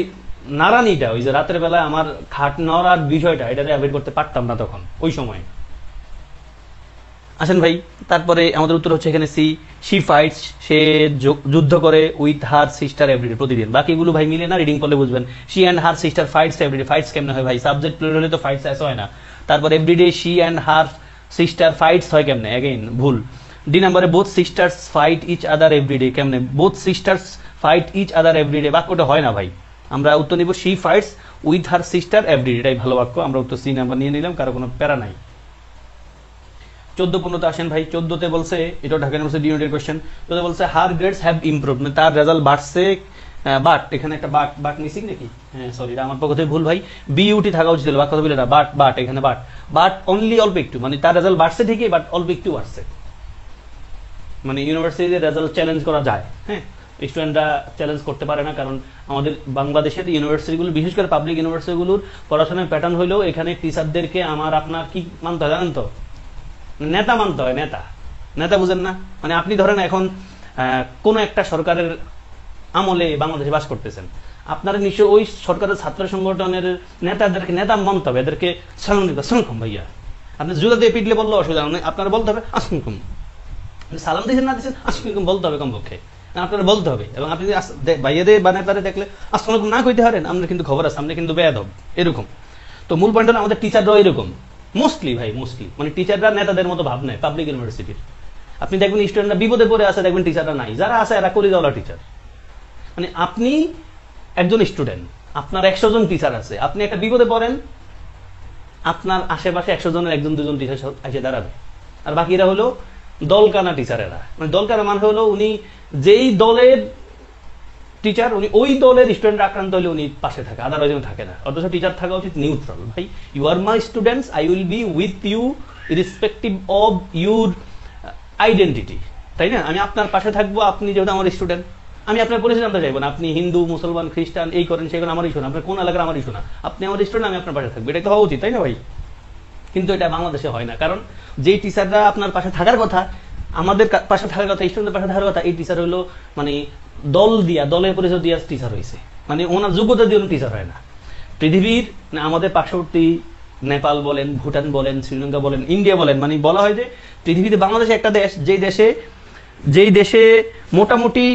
নারানিটা, ওই যে রাতের বেলায় আমার খাট নড়ার বিষয়টা, এটাতে অ্যাভয়েড করতে পারতাম না তখন ওই সময়। আসেন ভাই, তারপরে আমাদের উত্তর হচ্ছে এখানে সি, শি ফাইটস, সে যুদ্ধ করে উইথ হার সিস্টার এভরিডে, প্রতিদিন। বাকিগুলো ভাই মিলে না, রিডিং করলে বুঝবেন। She and her sister fights everyday, fights কেমনে হয় ভাই, সাবজেক্ট প্লুরাল হলে তো ফাইটস এস হয় না। তারপর everyday she and her sister fights হয় কেমনে, अगेन ভুল। ডি নম্বরে both sisters fight each other everyday, কেমনে both sisters fight each other everyday, বাক্যটা হয় না ভাই। আমরা উত্তর নিব she fights with her sister everyday, এটাই ভালো বাক্য। আমরা উত্তর সি নাম্বার নিয়ে নিলাম, কারো কোনো প্যারা নাই। 14-15 আসেন ভাই। 14তে বলছে, এটা ঢাকা ইউনিভার্সিটি ইউনিটের কোশ্চেন। তো বলছে হার গ্রেডস হ্যাভ ইমপ্রুভড, মানে তার রেজাল্ট বাড়ছে, বাট এখানে একটা বাট মিসিং নাকি, হ্যাঁ সরি, এটা আমার পক্ষ থেকে ভুল ভাই, বিইউটি থাকা উচিত ছিল, বাট কথা বলে না, বাট এখানে বাট অনলি অল্প একটু, মানে তার রেজাল্ট বাড়ছে ঠিকই, বাট অল্প একটু বাড়ছে। মানে ইউনিভার্সিটিতে রেজাল্ট চ্যালেঞ্জ করা যায়, হ্যাঁ, স্টুডেন্টরা চ্যালেঞ্জ করতে পারে না, কারণ আমাদের বাংলাদেশের ইউনিভার্সিটিগুলো, বিশেষ করে পাবলিক ইউনিভার্সিটিগুলোর পড়াশোনার প্যাটার্ন হলেও এখানে টিচারদেরকে আমার আপনার কি মানতে হয় জানেন তো, নেতা মানতে হয়। নেতা বুঝেন না, মানে আপনি ধরেন এখন কোন একটা সরকারের আমলে বাংলাদেশে বাস করতেছেন, আপনারা নিশ্চয়ই ওই সরকারের ছাত্র সংগঠনের নেতাদেরকে নেতা মানতে হবে, এদেরকে সালাম ভাইয়া, আপনি জুতা দিয়ে পিটলে বললো অসুবিধা নেই, আপনারা বলতে হবে আসসালাম, সালাম দিয়েছেন না দিয়েছেন আসসালাম বলতে হবে কমপক্ষে, আপনারা বলতে হবে। এবং আপনি ভাইয়াদের বা নেতারে দেখলে আসসালাম না কইতে পারেন, আমরা কিন্তু খবর আছে, আমরা কিন্তু বেয়াদব, এরকম। তো মূল পয়েন্ট হলো আমাদের টিচাররাও এরকম, মোস্টলি ভাই, মোস্টলি মানে টিচাররা নেতাদের মতো ভাব নেয় পাবলিক ইউনিভার্সিটির। আপনি দেখবেন স্টুডেন্টরা বিপদে পড়ে আছে, দেখবেন টিচাররা নাই, যারা আছে এরা কলিজাওয়ালা টিচার। মানে আপনি একজন স্টুডেন্ট, আপনার 100 জন টিচার আছে, আপনি একটা বিপদে পড়েন, আপনার আশেপাশে 100 জনের 1-2 জন টিচার এসে দাঁড়াবে, আর বাকিরা হলো দলকানা টিচারেরা। মানে দলকানা মানে হলো উনি যেই দলের টিচার, উনি ওই দলের স্টুডেন্ট আক্রান্ত হলে উনি পাশে থাকে, আদারওয়াইজ থাকে না। অথচ টিচার থাকা উচিত নিউট্রাল। ভাই you are my students, I will be with you irrespective of your identity, তাই না? আমি আপনার পাশে থাকবো, আপনি যেহেতু আমার স্টুডেন্ট, আমি আপনার পরিচয় জানতে চাইবো না, আপনি হিন্দু মুসলমান খ্রিস্টান এই করেন সেই করেন, আমার ইস্যু না, আপনার কোন এলাকার আমার ইস্যু না, আপনি আমার স্টুডেন্ট, আমি আপনার পাশে থাকবো, এটা তো হওয়া উচিত, তাই না ভাই? কিন্তু এটা বাংলাদেশে হয় না, কারণ যেই টিচাররা আপনার পাশে থাকার কথা, আমাদের পাশে থাকার কথা, স্টুডেন্টের পাশে থাকার কথা, এই টিচার হলো মানে দল দিয়া, দলের পরিচয় দিয়া টিচার হয়েছে, মানে ওনার যোগ্যতা দিয়ে টিচার হয় না। পৃথিবীর আমাদের পার্শ্ববর্তী নেপাল বলেন, ভুটান বলেন, শ্রীলঙ্কা বলেন, ইন্ডিয়া বলেন, মানে বলা হয় যে পৃথিবীতে বাংলাদেশ একটা দেশ, যেই দেশে মোটামুটি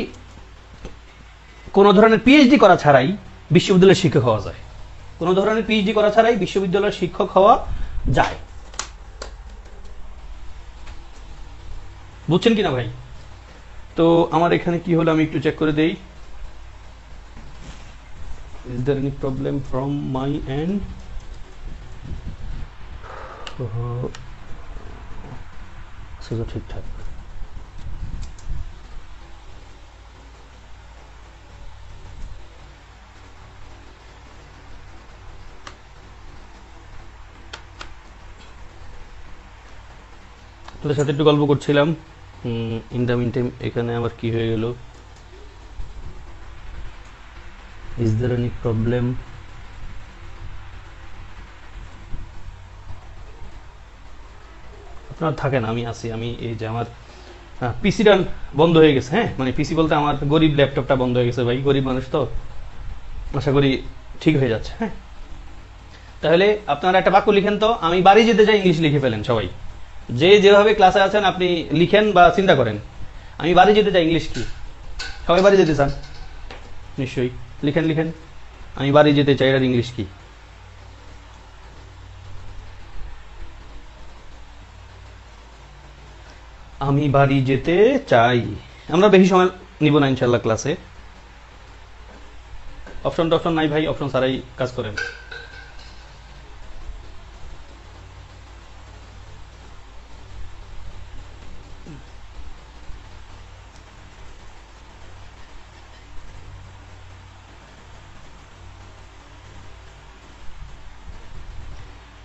কোন ধরনের পিএইচডি করা ছাড়াই বিশ্ববিদ্যালয়ের শিক্ষক হওয়া যায়, কোন ধরনের পিএইচডি করা ছাড়াই বিশ্ববিদ্যালয়ের শিক্ষক হওয়া যায়। বুঝছেন কিনা ভাই? তো আমার এখানে কি হলো আমি একটু চেক করে দেই। Is there any problem from my end? সোজা ঠিকঠাক। তোদের সাথে একটু গল্প করছিলাম, ইন দ্য মিন টাইম এখানে আবার কি হয়ে গেল? Is there any problem আপনার থাকে না, আমি আছি। আমি এই যে আমার পিসিটা বন্ধ হয়ে গেছে। হ্যাঁ, মানে পিসি বলতে আমার গরিব ল্যাপটপটা বন্ধ হয়ে গেছে ভাই, গরিব মানুষ তো, আশা করি ঠিক হয়ে যাচ্ছে। হ্যাঁ, তাহলে আপনারা একটা বাক্য লিখেন তো, আমি বাড়ি যেতে চাই, ইংলিশ লিখে ফেলেন সবাই, যে যেভাবে ক্লাসে আছেন আপনি লিখেন বা চিন্তা করেন। আমি বাড়ি যেতে চাই, ইংলিশ কি? সবাই বাড়ি যেতে চান নিশ্চয়ই, লিখেন লিখেন, আমি বাড়ি যেতে চাই, এটার ইংলিশ কি? আমি বাড়ি যেতে চাই। আমরা বেশি সময় নিব না ইনশাল্লাহ ক্লাসে। অপশন টপশন নাই ভাই, অপশন ছাড়াই কাজ করেন।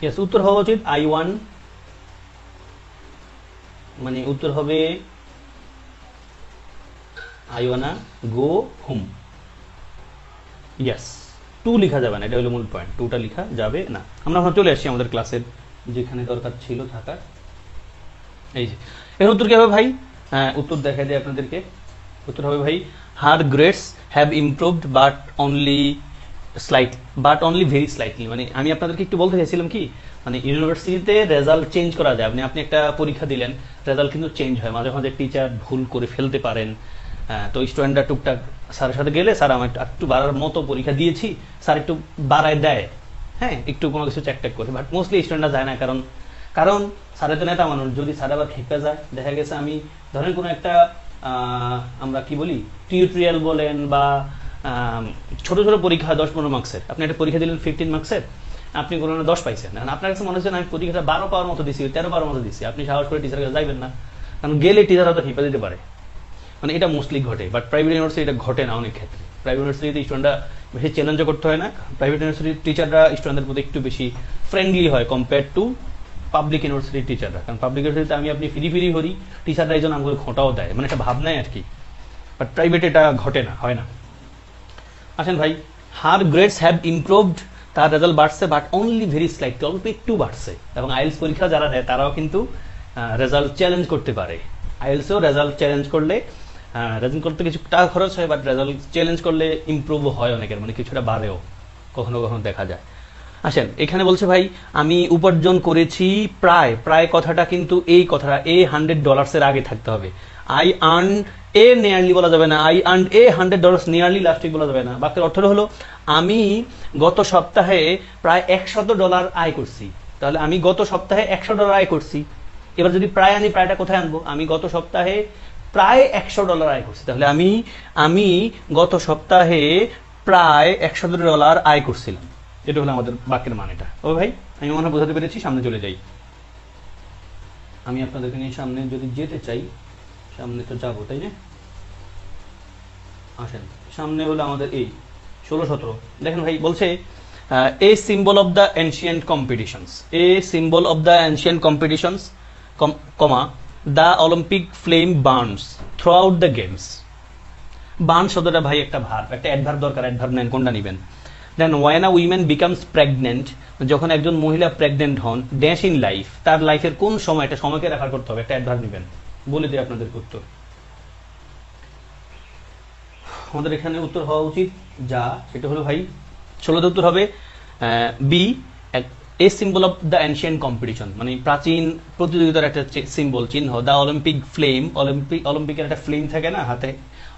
ইয়েস, উত্তর হওয়া উচিত আই ওয়ান, মানে উত্তর হবে I wanna go home. Yes, to লিখা যাবে না, এটা হলো মূল পয়েন্ট, টুটা লিখা যাবে না। আমরা এখন চলে আসছি আমাদের ক্লাসের যেখানে দরকার ছিল থাকার। এই যে এর উত্তর কি হবে ভাই? উত্তর দেখাই দিই আপনাদেরকে। উত্তর হবে ভাই, her grades have improved but only very slightly. মানে আমি আপনাদেরকে একটু বলতে চাইছিলাম কি, মানে ইউনিভার্সিটিতে রেজাল্ট চেঞ্জ করা যায়। আপনি একটা পরীক্ষা দিলেন, রেজাল্ট কিন্তু চেঞ্জ হয় মাঝে মাঝে, টিচার ভুল করে ফেলতে পারেন। তো স্টুডেন্টরা টুকটাক স্যারের সাথে গেলে, স্যার আমার একটু বাড়ার মতো পরীক্ষা দিয়েছি, স্যার একটু বাড়ায় দেয়। হ্যাঁ, একটু কোনো কিছু চেক করে, বাট মোস্টলি স্টুডেন্টরা যায় না, কারণ কারণ স্যারের তো নেতা মানুষ, যদি স্যার আবার খেপে যায়, দেখা গেছে আমি ধরেন কোনো একটা আমরা কি বলি টিউটোরিয়াল বলেন বা ছোট ছোট পরীক্ষা 10-15 মার্কসের, আপনি একটা পরীক্ষা দিলেন 15 মার্কসের, আপনি কোনো 10 পাইছেন, আপনার কাছে মনে হচ্ছে আমি পরীক্ষাটা 12 পাওয়ার মতো দিছি, 13 পাওয়ার মতো দিছি, আপনি সাহস করে টিচারের কাছে যাইবেন না, কারণ গেলে টিচার হয়তো খেপে দিতে পারে। মানে এটা মোস্টলি ঘটে, বাট প্রাইভেট ইউনিভার্সিটি এটা ঘটে না অনেক ক্ষেত্রে। প্রাইভেট ইউনিভার্সিটিতে স্টুডেন্টরা বেশি চ্যালেঞ্জও করতে হয় না, প্রাইভেট ইউনিভার্সিটির টিচাররা স্টুডেন্টদের প্রতি একটু বেশি ফ্রেন্ডলি হয় কম্পেয়ার টু পাবলিক ইউনিভার্সিটির টিচাররা। কারণ পাবলিক ইউনিভার্সিটিতে আপনি ফ্রি হরি, টিচাররা এই জন্য আমাকে খোঁটাও দেয়, মানে একটা ভাবনাই আর কি। বাট প্রাইভেটে এটা ঘটে না, হয় না। আসেন ভাই, হার গ্রেডস হ্যাভ ইমপ্রুভড, তার রেজাল্ট বাড়ছে, বাট অনলি ভেরি স্লাইটলি, অল্প একটু বাড়ছে। এবং আইএলস পরীক্ষা যারা দেয় তারাও কিন্তু রেজাল্ট চ্যালেঞ্জ করতে পারে। আইএলসেও রেজাল্ট চ্যালেঞ্জ করলে, রেজাল্ট করতে কিছু টাকা খরচ হয়, বাট রেজাল্ট চ্যালেঞ্জ করলে ইমপ্রুভও হয় অনেকের, মানে কিছুটা বাড়েও কখনো কখনো দেখা যায়। আসেন, এখানে বলছে ভাই আমি উপার্জন করেছি প্রায় কথাটা কিন্তু এই কথাটা $100 আগে থাকতে হবে। আই আর্ন এ নিয়ারলি বলা যাবে না, I earn $100 nearly last week বলা যাবে না। বাক্যের অর্থ হলো আমি গত সপ্তাহে প্রায় $100 আয় করছি। তাহলে আমি গত সপ্তাহে $100 আয় করছি। এবার যদি প্রায় আনি, প্রায়টা কোথায় আনবো? আমি গত সপ্তাহে প্রায় $100 আয় করছি, তাহলে আমি গত সপ্তাহে প্রায় $100 আয় করছিলাম। এটা হলো আমাদের বাক্যের মানেটা। ও ভাই, আমি মনে হয় বোঝাতে পেরেছি, সামনে চলে যাই। আমি আপনাদেরকে নিয়ে সামনে যদি যেতে চাই, সামনে তো যাবো তাই না? আসেন, সামনে হলো আমাদের এই 16-17। দেখেন ভাই, বলছে a symbol of the ancient competitions, a symbol of the ancient competitions, comma the Olympic flame burns throughout the games. Burn শব্দটা ভাই একটা ভার্ব, একটা অ্যাডভার্ব দরকার, অ্যাডভার্ব নেন, কোনটা নিবেন? Then when a women becomes pregnant, যখন একজন মহিলা প্রেগনেন্ট হন, ড্যাশ ইন লাইফ, তার লাইফের কোন সময়, একটা সময়কে রেফার করতে হবে, একটা অ্যাডভার্ব নেবেন। বলে দিই আপনাদের উত্তর। আমাদের এখানে উত্তর হওয়া উচিত যা, সেটা হলো ভাই 16 উত্তর হবে B, a symbol of the ancient competition, মানে প্রাচীন প্রতিযোগিতার একটা সিম্বল, চিহ্ন। দ্য অলিম্পিক ফ্লেম, অলিম্পিকের একটা ফ্লেম থাকে না হাতে,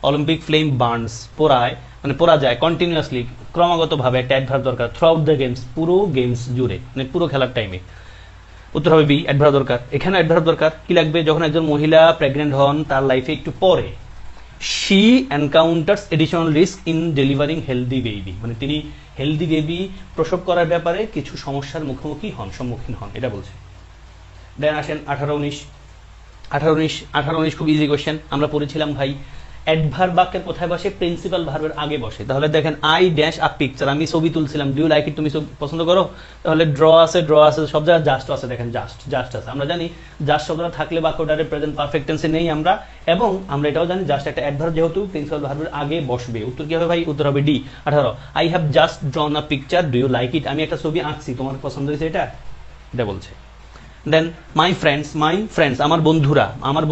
অলিম্পিক ফ্লেম বার্নস, পোড়ায়, মানে পোড়া যায় কন্টিনিউয়াসলি, ক্রমাগত ভাবে, একটা অ্যাডভার্ব দরকার। থ্রু আউট দ্য গেমস, পুরো গেমস জুড়ে, মানে পুরো খেলার টাইমে। উত্তর হবে বি, অ্যাডভার্ব দরকার। এখানে অ্যাডভার্ব দরকার, কি লাগবে? যখন একজন মহিলা প্রেগনেন্ট হন, তার লাইফে একটু পরে, she encounters additional risk in delivering healthy baby, মানে তিনি হেলদি বেবি প্রসব করার ব্যাপারে কিছু সমস্যার সম্মুখীন হন, এটা বলছে। দেন আসেন 18-19 খুব ইজি কোশ্চেন। আমরা পড়েছিলাম ভাই অ্যাডভার্ব বাক্যের কোথায় বসে? প্রিন্সিপাল ভার্বের আগে বসে। তাহলে দেখেন আই ড্যাশ আ পিকচার, আমি ছবি তুলছিলাম, ডু ইউ লাইক ইট, তুমি পছন্দ করো? তাহলে ড্র আছে, সব জায়গায় জাস্ট আছে, দেখেন জাস্ট আছে। আমরা জানি জাস্ট শব্দটা থাকলে বাক্যটারে প্রেজেন্ট পারফেক্ট টেন্সে নেই আমরা, এবং আমরা এটাও জানি জাস্ট একটা অ্যাডভার্ব যেহেতু প্রিন্সিপাল ভার্বের আগে বসবে। উত্তর কি হবে ভাই? উত্তর হবে D, 18। I have just drawn a picture, do you like it, আমি একটা ছবি আঁকছি, তোমার পছন্দ হয়েছে এটা বলছে। দেন মাই ফ্রেন্ডস আমার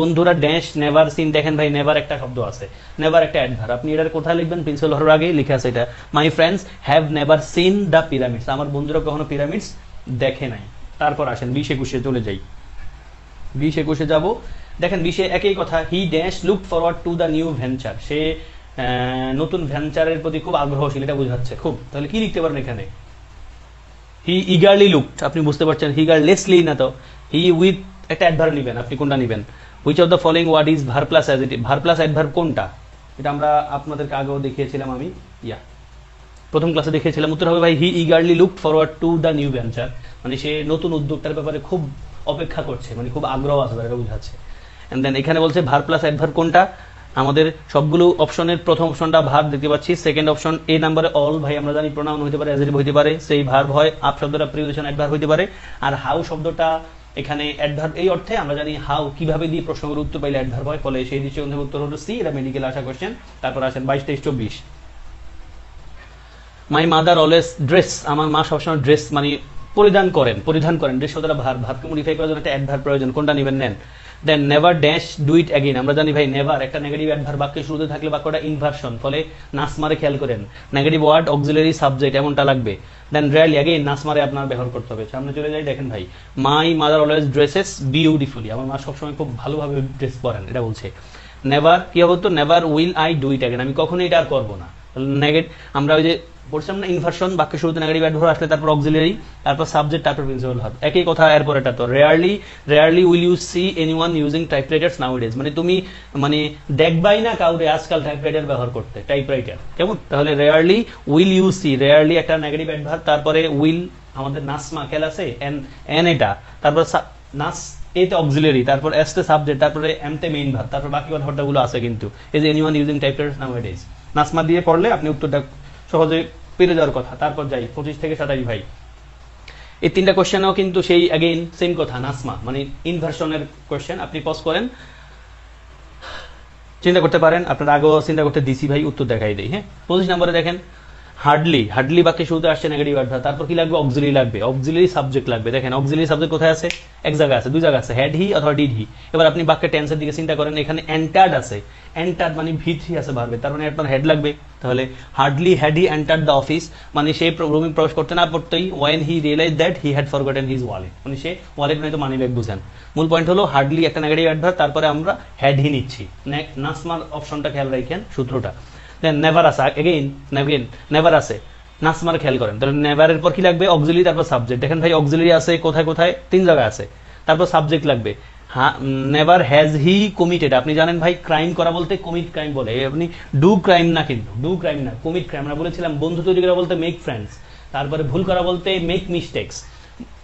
বন্ধুরা ড্যাশ নেভার সিন, দেখেন ভাই নেভার একটা শব্দ আছে, নেভার একটা অ্যাডভার্ব, আপনি এটার কোথায় লিখবেন, পেন্সিল ধরার আগে লিখে আছে এটা, my friends have never seen the pyramids, আমার বন্ধুরা কখনো পিরামিডস দেখে নাই। তারপর আসেন 20-21 চলে যাই, 20-21 যাব, দেখেন 20 একই কথা, he dash look forward to the new venture, সে নতুন ভেঞ্চারের প্রতি খুব আগ্রহশীল, এটা বোঝাচ্ছে খুব, তাহলে কি লিখতে পারেন এখানে, হি ইগারলি লুকড, আপনি বুঝতে পারছেন, হিগারলেসলি না তো, হি উইথ একটা অ্যাডভার্ব নেবেন, আপনি কোনটা নেবেন, which of the following word is verb plus adjective, verb plus adverb কোনটা, এটা আমরা আপনাদেরকে আগেও দেখিয়েছিলাম, আমি প্রথম ক্লাসে দেখিয়েছিলাম, উত্তর হবে ভাই he eagerly looked forward to the new venture, মানে সে নতুন উদ্যোগটার ব্যাপারে খুব অপেক্ষা করছে, মানে খুব আগ্রহ আছে, এটা বোঝাচ্ছে। এন্ড দেন এখানে বলছে ভার প্লাস অ্যাডভার্ব কোনটা, আমাদের সবগুলো অপশনের প্রথম অপশনটা ভার দেখতে পাচ্ছি, সেকেন্ড অপশন এ নাম্বারে অল, ভাই আমরা জানি প্রোনাউন হতে পারে, অ্যাডজেক্টিভ হতে পারে, সেই ভার্ব হয়, আপ শব্দটা প্রিপোজিশন অ্যাডভার্ব হতে পারে, আর হাউ শব্দটা এখানে অ্যাডভার্ব এই অর্থে, আমরা জানি হাউ কিভাবে দিয়ে প্রশ্নের উত্তর পাইলে অ্যাডভার্ব হয়, ফলে সেই দৃষ্টিকোণ উত্তর হলো সি, এটা মেডিকেল আসা কোশ্চেন। তারপর আসেন 22-23-24, মাই মাদার অলওয়েজ ড্রেস, আমার মা সবসময় ড্রেস মানে পরিধান করেন, ড্রেস শব্দটা ভার্বকে মডিফাই করার জন্য একটা অ্যাডভার্ব প্রয়োজন, কোনটা নেবেন নেন। Then never dash do it again, আমরা জানি ভাই নেভার একটা নেগেটিভ অ্যাডভার্ব, বাক্যের শুরুতে থাকলে বাক্যটা ইনভার্সন, ফলে নাসমারে খেয়াল করেন, নেগেটিভ ওয়ার্ড অক্সিলারি সাবজেক্ট এমনটা লাগবে। দেন রেয়ারলি অ্যাগেইন নাসমারে আপনার ব্যবহার করতে হবে। সামনে চলে যাই, দেখেন ভাই my mother always dresses beautifully, আমার মা সবসময় খুব ভালোভাবে ড্রেস পরেন, এটা বলছে। নেভার কি হবে তো, never will I do it again, আমি কখনো এটা আর করবো না। নেগেটিভ আমরা ওই যে বলছিলাম না ইনভার্সন, বাক্যের শুরুতে নেগেটিভ অ্যাডভার্ব আসলে তারপর অক্সিলারি, তারপর সাবজেক্ট, তারপর প্রিন্সিপাল ভার্ব, একই কথা। এরপর এটা তো rarely will you see anyone using typewriters nowadays, মানে তুমি মানে দেখবাই না কাউরে আজকাল টাইপরাইটার ব্যবহার করতে, টাইপরাইটার কেমন। তাহলে rarely will you see, rarely একটা নেগেটিভ অ্যাডভার্ব, তারপরে উইল আমাদের নাসমা খেল আছে, এন এটা, তারপর নাস এতে অক্সিলারি, তারপর এস তে সাবজেক্ট, তারপরে এম তে মেইন ভার্ব, তারপর বাকি কথাবার্তাগুলো আছে কিন্তু, এই যে এনিওয়ান ইউজিং টাইপরাইটারস নাউডেজ, নাসমা দিয়ে পড়লে আপনি উত্তরটা সহজে পেরে যাওয়ার কথা। তারপর যাই 25-27 ভাই, এই তিনটা কোশ্চেনও কিন্তু সেই অ্যাগেইন সেম কথা, নাসমা মানে ইনভার্সনের কোশ্চেন। আপনি পজ করেন, চিন্তা করতে পারেন, আপনার আগেও চিন্তা করতে দিছি ভাই, উত্তর দেখাই দেই। হ্যাঁ 25 নম্বরে দেখেন হার্ডলি বাক্যে শুরুতে আসছে নেগেটিভ অ্যাডভার্ব, তারপর কি লাগবে, অক্সিলারি লাগবে, অক্সিলারি সাবজেক্ট লাগবে। দেখেন অক্সিলারি সাবজেক্ট কোথায় আছে, এক জায়গায় আছে, দুই জায়গায় আছে, হ্যাড হি অথবা ডিড হি। এবার আপনি বাক্যের টেন্সের দিকে চিন্তা করেন, এখানে এন্টার্ড আছে, এন্টার্ড মানে V3 আছে ভার্বে, তার মানে আপনার হেড লাগবে। তাহলে hardly had he entered the office, মানে সে রুমে প্রবেশ করতে না করতেই when he realise that he had forgotten his wallet, মানে সে ওয়ালেট মানে তো মানি ব্যাগ বুঝেন। মূল পয়েন্ট হলো হার্ডলি একটা নেগেটিভ অ্যাডভার্ব, তারপরে আমরা হ্যাড হি নিচ্ছি, নাসমার অপশনটা খেয়াল রাখেন, সূত্রটা। দেন নেভার আছে, এগেইন নেভার আছে, নাসমার খেয়াল করেন, তাহলে নেভারের পর কি লাগবে, অক্সিলারি, তারপর সাবজেক্ট। দেখেন ভাই অক্সিলারি আছে কোথায় কোথায়, তিন জায়গায় আছে, তারপর সাবজেক্ট লাগবে। নেভার হ্যাজ হি কমিটেড, আপনি জানেন ভাই ক্রাইম করা বলতে কমিট ক্রাইম বলে, আপনি ডু ক্রাইম না, কিন্তু ডু ক্রাইম না, কমিট ক্রাইম। আমরা বলেছিলাম বন্ধু তৈরি করা বলতে মেক ফ্রেন্ডস, তারপরে ভুল করা বলতে মেক মিস্টেক্স,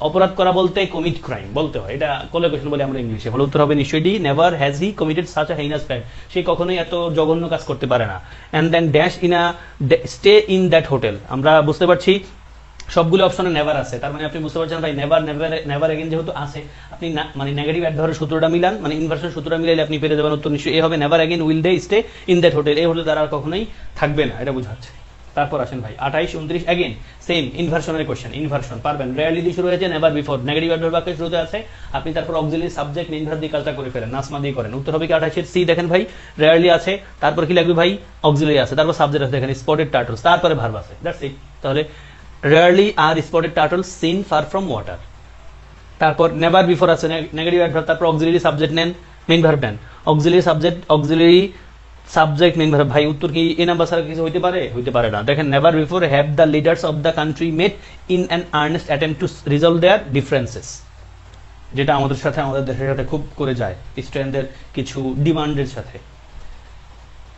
অপরাধ করা বলতে কমিট ক্রাইম বলতে হয়, এটা কোলেকশন বলে আমরা ইংলিশে। বলে উত্তর হবে নিশ্চয়ই D, never has he committed such a heinous crime, সে কখনোই এত জঘন্য কাজ করতে পারে না। And then dash in a stay in that hotel, আমরা বুঝতে পারছি সবগুলো অপশনে নেভার আছে, তার মানে আপনি বুঝতে পারছেন ভাই নেভার এগেইন যেহেতু আছে, আপনি মানে নেগেটিভ অ্যাডভার্বের সূত্রটা মিলান, মানে ইনভার্সন সূত্রটা মিলাইলে আপনি পেরে যাবেন উত্তর নিশ্চয়ই এ হবে, never again will they stay in that hotel, এই হোটেল দ্বারা কখনোই থাকবে না, এটা বোঝাচ্ছে। তারপর আসেন ভাই 28-29, এগেইন সেম ইনভার্সনের কোশ্চেন, ইনভার্সন পারবেন, রেয়ারলি দিয়ে শুরু হয়েছে, নেভার বিফোর নেগেটিভ অ্যাডভার্ব বাক্যের শুরুতে আছে, আপনি তারপর অক্সিলারি সাবজেক্ট মেইন ভার্ব দিয়ে কাজটা করে ফেলেন, নাসমা দিয়ে করেন, উত্তর হবে কি 28-এর সি। দেখেন ভাই রেয়ারলি আছে, তারপর কি লাগবে ভাই, অক্সিলারি আছে, তারপর সাবজেক্ট আছে, দেখেন স্পটেড টার্টলস, তারপরে ভার্ব আছে, দ্যাটস ইট। তাহলে rarely are spotted turtles seen far from water, তারপর নেভার বিফোর আছে নেগেটিভ অ্যাডভার্ব, তারপর অক্সিলারি সাবজেক্ট নেন, মেইন ভার্ব নেন, অক্সিলারি সাবজেক্ট মেইন ভার্ব। ভাই উত্তর কি এ নাম্বার ছাড়া কিছু হইতে পারে না। দেখেন never before have the leaders of the country met in an earnest attempt to resolve their differences, যেটা আমাদের দেশের সাথে খুব করে যায়, স্টুডেন্টদের কিছু ডিমান্ডের সাথে।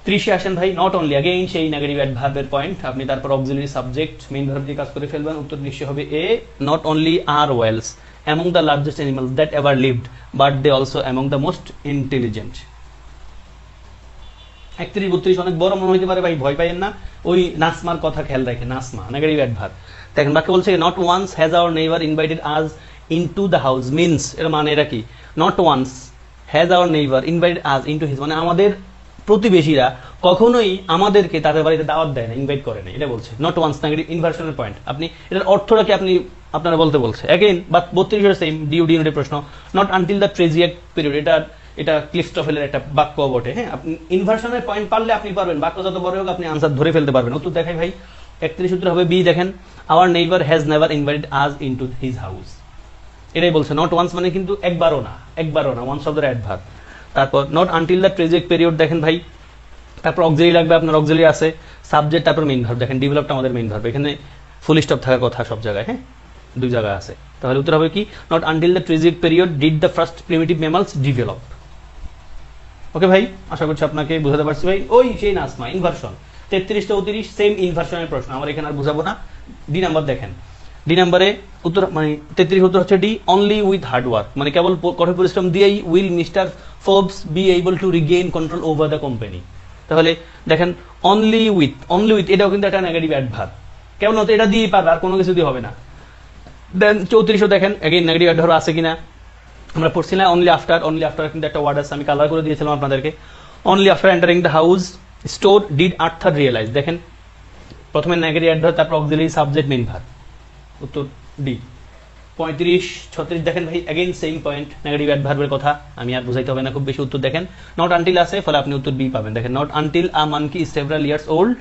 30-এ আসেন ভাই, নট অনলি, अगेन সেই নেগেটিভ অ্যাডভার্বের পয়েন্ট, আপনি তারপর অক্সিলারি সাবজেক্ট মেইন ভার্ব দিয়ে কাজ করে ফেলবেন, উত্তর নিশ্চয় হবে A, not only are whales among the largest animals that ever lived but they also among the most intelligent। 31-32 অনেক বড় মনে হইতে পারে ভাই, ভয় পাইয়েন না, ওই নাসমার কথা খেয়াল রাখেন, নাসমা নেগেটিভ অ্যাডভার্ব। দেখেন বাক্য বলছে not once has our neighbour invited us into the house, means এর মানে এটা কি, not once has our neighbour invited us into his, মানে আমাদের প্রতিবেশীরা কখনোই আমাদেরকে তাদের বাড়িতে দাওয়াত দেয় না, ইনভাইট করে না, এটা বলছে। নট ওয়ান্স নেগেটিভ ইনভার্সনের পয়েন্ট। আপনি এটার অর্থটা কি আপনি আপনারা বলতে বলছে अगेन বাট 32 সেম ডিইউডি ইউনিটের প্রশ্ন নট আনটিল দ্য ট্রেজিয়াক পিরিয়ড এটা ক্লিফস্টফেলের একটা বাক্য বটে হ্যাঁ আপনি ইনভার্সনের পয়েন্ট পারলে আপনি পারবেন বাক্য যত বড় হোক আপনি আনসার ধরে ফেলতে পারবেন উত্তর দেখাই ভাই 31 উত্তর হবে বি দেখেন our neighbour has never invited us into his house এটাই বলছে নট ওয়ান্স মানে কিন্তু একবারও না ওয়ান্স শব্দের অ্যাডভার্ব তারপর not until the tragic period দেখেন ভাই তারপর অক্সিলারি লাগবে আপনার অক্সিলারি আছে সাবজেক্ট তারপর মেইন ভার্ব দেখেন ডেভেলপটা আমাদের মেইন ভার্ব এখানে ফুল স্টপ থাকার কথা সব জায়গায় হ্যাঁ দুই জায়গায় আছে তাহলে উত্তর হবে কি not until the tragic period did the first primitive mammals develop okay ভাই আশা করছি আপনাকে বুঝাতে পারছি ভাই ওই সেই নাসমা ইনভার্সন 33 34 সেম ইনভার্সনের প্রশ্ন আমরা এখানে আর বুঝাবো না ডি নাম্বার দেখেন ডি নম্বরে উত্তর মানে 33 উত্তর হচ্ছে D only with hard work মানে কেবল কঠোর পরিশ্রম দিয়েই will mister Forbes be able to Regain control over the company তাহলে দেখেন অনলি উইথ এটাও কিন্তু একটা নেগেটিভ অ্যাডভার্ব কেমন হতো এটা দিয়েই পারবে আর কোনো কিছু দিয়ে হবে না দেন 34 দেখেন अगेन নেগেটিভ অ্যাডভার্ব আছে কিনা আমরা পড়ছি না অনলি আফটার কিন্তু একটা ওয়ার্ড আছে আমি কালার করে দিয়েছিলাম আপনাদেরকে only after entering the house store did Arthur realise দেখেন প্রথমে নেগেটিভ অ্যাডভার্ব তারপর অক্সিলারি সাবজেক্ট মেইন ভার্ব উত্তর ডি 35 36 দেখেন ভাই अगेन সেম পয়েন্ট নেগেটিভ অ্যাডভার্বের কথা আমি আর বুঝাইতে হবে না খুব বেশি উত্তর দেখেন নট আনটিল আছে ফলে আপনি উত্তর বি পাবেন দেখেন not until a monkey is several years old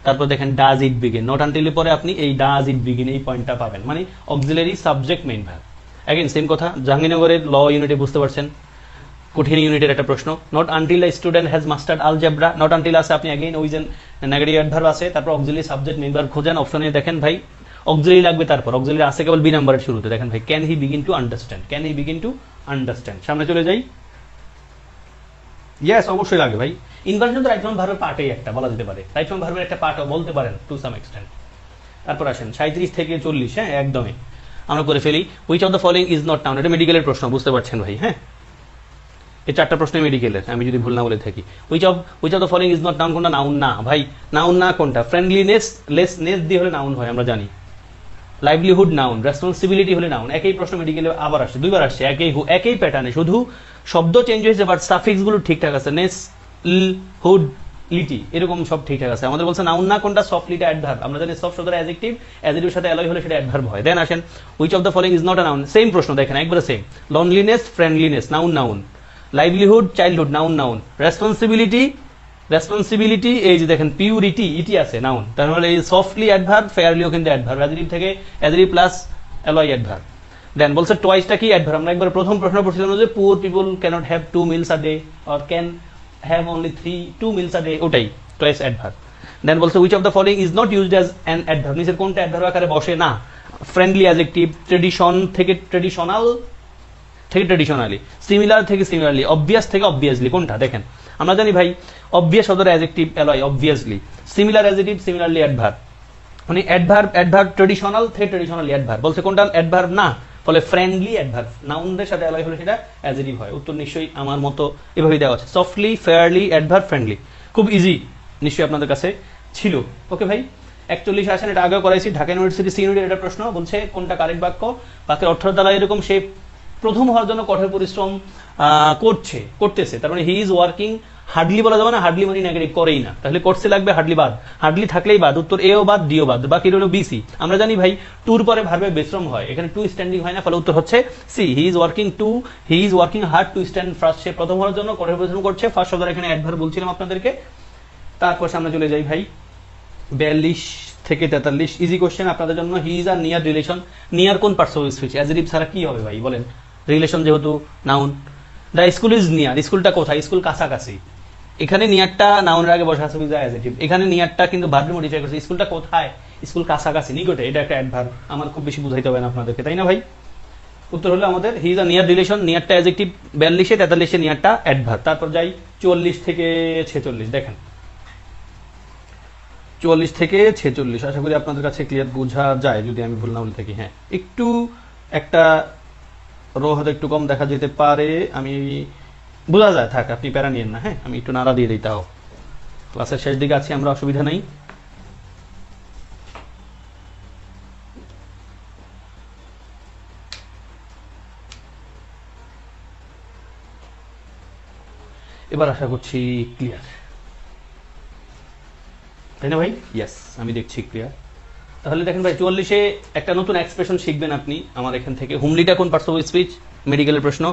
তারপর দেখেন does it begin not until এর পরে আপনি এই ডাজ ইট বিগিন এই পয়েন্টটা পাবেন মানে auxiliary subject main verb again same কথা জাহাঙ্গীরনগরের ল ইউনিটে বুঝতে পারছেন কঠিন ইউনিটের একটা প্রশ্ন not until a student has mustard algebra not until আছে আপনি अगेन ওই যে নেগেটিভ অ্যাডভার্ব আছে তারপর অক্সিলারি সাবজেক্ট মেইন ভার্ব খোঁজেন অপশনে দেখেন ভাই অক্সিলারি লাগবে তারপর অক্সিলারি আছে কেবল বি নাম্বারের শুরুতে দেখেন ভাই can he begin to understand সামনে চলে যাই ইয়েস অবশ্যই লাগে ভাই ইনভার্সন তো রাইট ফর্ম ভার্বের পার্টই একটা বলা যেতে পারে রাইট ফর্ম ভার্বের একটা পার্টও বলতে পারেন টু সাম এক্সটেন্ট তারপর আসেন 37 থেকে 40 হ্যাঁ একদমই আমরা করে ফেলি which of the following is not noun এটা মেডিকেলের প্রশ্ন বুঝতে পারছেন ভাই হ্যাঁ এই চারটা প্রশ্ন মেডিকেলের আমি যদি ভুল না বলে থাকি which of the following is not noun কোনটা নাউন না ভাই নাউন না কোনটা ফ্রেন্ডলিনেস লেসনেস দিয়ে হলে নাউন হয় আমরা জানি লাইভলিহুড নাউন রেসপন্সিবিলিটি হলে নাউন একই প্রশ্ন মেডিকেলে আবার আসছে দুইবার আসছে একই প্যাটার্নে শুধু শব্দ চেঞ্জ হয়েছে বাট সাফিক্স গুলো ঠিকঠাক আছে নেস হুড লিটি এরকম সব ঠিকঠাক আছে আমাদের বলছে নাউন না কোনটা সফট লিটা অ্যাডভার্ব আমরা জানি সফট শব্দের অ্যাডজেক্টিভের সাথে অ্যালয় হলে সেটা অ্যাডভার্ব হয় দেন আসেন which of the following is not a noun same প্রশ্ন দেখেন একবারে same loneliness friendliness noun livelihood childhood noun responsibility এই যে দেখেন পিউরিটি ইটি আছে নাউন তাহলে এই সফটলি অ্যাডভার্ব ফেয়ারলিও কিন্তু অ্যাডভার্ব অ্যাডজেক্টিভ থেকে adjective plus alloy adverb then বলছে টয়েসটা কি অ্যাডভার্ব আমরা একবার প্রথম প্রশ্ন পড়ছিলাম যে poor people cannot have 2 meals a day or can have only 2 meals a day ওটাই টয়েস অ্যাডভার্ব দেন বলছে which of the following is not used as an adverb নিচের কোনটা অ্যাডভার্ব আকারে বসে না ফ্রেন্ডলি অ্যাডজেক্টিভ ট্রেডিশন থেকে ট্রেডিশনালি সিমিলার থেকে সিমিলারলি অবভিয়াস থেকে অবভিয়াসলি কোনটা দেখেন আমরা জানি ভাই অবভিয়াস শব্দের অ্যাডজেক্টিভ অ্যালয় obviously similar adjective similarly adverb মানে অ্যাডভার্ব ট্রেডিশনাল থেকে ট্রেডিশনালি অ্যাডভার্ব বলছে কোনটা অ্যাডভার্ব না ফলে ফ্রেন্ডলি অ্যাডভার্ব নাউনদের সাথে অ্যালয় হলে সেটা অ্যাডজেক্টিভ হয় উত্তর নিশ্চয়ই আমার মতো এভাবেই দেওয়া আছে সফটলি ফেয়ারলি অ্যাডভার্ব ফ্রেন্ডলি খুব ইজি নিশ্চয়ই আপনাদের কাছে ছিল ওকে ভাই 41 আসেন এটা আগেও করাইছি ঢাকা ইউনিভার্সিটি সি ইউনিটের এটা প্রশ্ন বলছে কোনটা কারেক্ট বাক্য বাক্যের অর্থ দ্বারা এরকম সে প্রথম হওয়ার জন্য কঠোর পরিশ্রম করতেছে তার মানে হি ইজ ওয়ার্কিং হার্ডলি বলা যাবে না হার্ডলি মানে নেগেটিভ করেই না তাহলে করতে লাগবে হার্ডলি থাকলেই বাদ উত্তর এও বাদ ডিও বাদ বাকি হলো বিসি আমরা জানি ভাই টুর পরে ভার্বে বিশ্রাম হয় এখানে টু স্ট্যান্ডিং হয় না ফলে উত্তর হচ্ছে C he is working hard to stand first সে প্রথম হওয়ার জন্য কঠোর পরিশ্রম করছে ফার্স্ট শব্দ এখানে অ্যাডভার্ব বলছিলাম আপনাদেরকে তারপর সামনে চলে যাই ভাই 42 থেকে 43 ইজি কোশ্চেন আপনাদের জন্য he is our near relation near কোন পার্টস অফ স্পিচ অ্যাডজেক্টিভ ছাড়া কি হবে ভাই বলেন রিলেশন যেহেতু noun the school is near স্কুলটা কোথায় স্কুল কাছাকাছি এখানে নিয়ারটা নাউনের আগে বসা আছে বিজয় অ্যাডজেক্টিভ এখানে নিয়ারটা কিন্তু ভার্ব মডিফাই করছে স্কুলটা কোথায় স্কুল কাছাকাছি নিকটে এটা একটা অ্যাডভার্ব আমার খুব বেশি বুঝাইতে হবে না আপনাদেরকে তাই না ভাই উত্তর হলো আমাদের he is a near relation নিয়ারটা অ্যাডজেক্টিভ 42 43 নিয়ারটা অ্যাডভার্ব তারপর যাই 44 থেকে 46 দেখেন 44 থেকে 46 আশা করি আপনাদের কাছে ক্লিয়ার বোঝা যায় যদি আমি ভুল না বলে থাকি হ্যাঁ একটু একটা রো হয়তো একটু কম দেখা যেতে পারে আমি বোঝা যায় থাক আপনি প্যারা নিয়েন না হ্যাঁ আমি একটু নাড়া দিয়ে দিই তাও ক্লাসের শেষ দিকে আছি আমরা অসুবিধা নেই এবার আশা করছি ক্লিয়ার তাই না ভাই ইয়েস আমি দেখছি ক্লিয়ার তাহলে দেখেন ভাই 44-এ একটা নতুন এক্সপ্রেশন শিখবেন আপনি আমার এখান থেকে। হুমলিটা কোন পার্টস অফ স্পিচ? মেডিকেলের প্রশ্ন,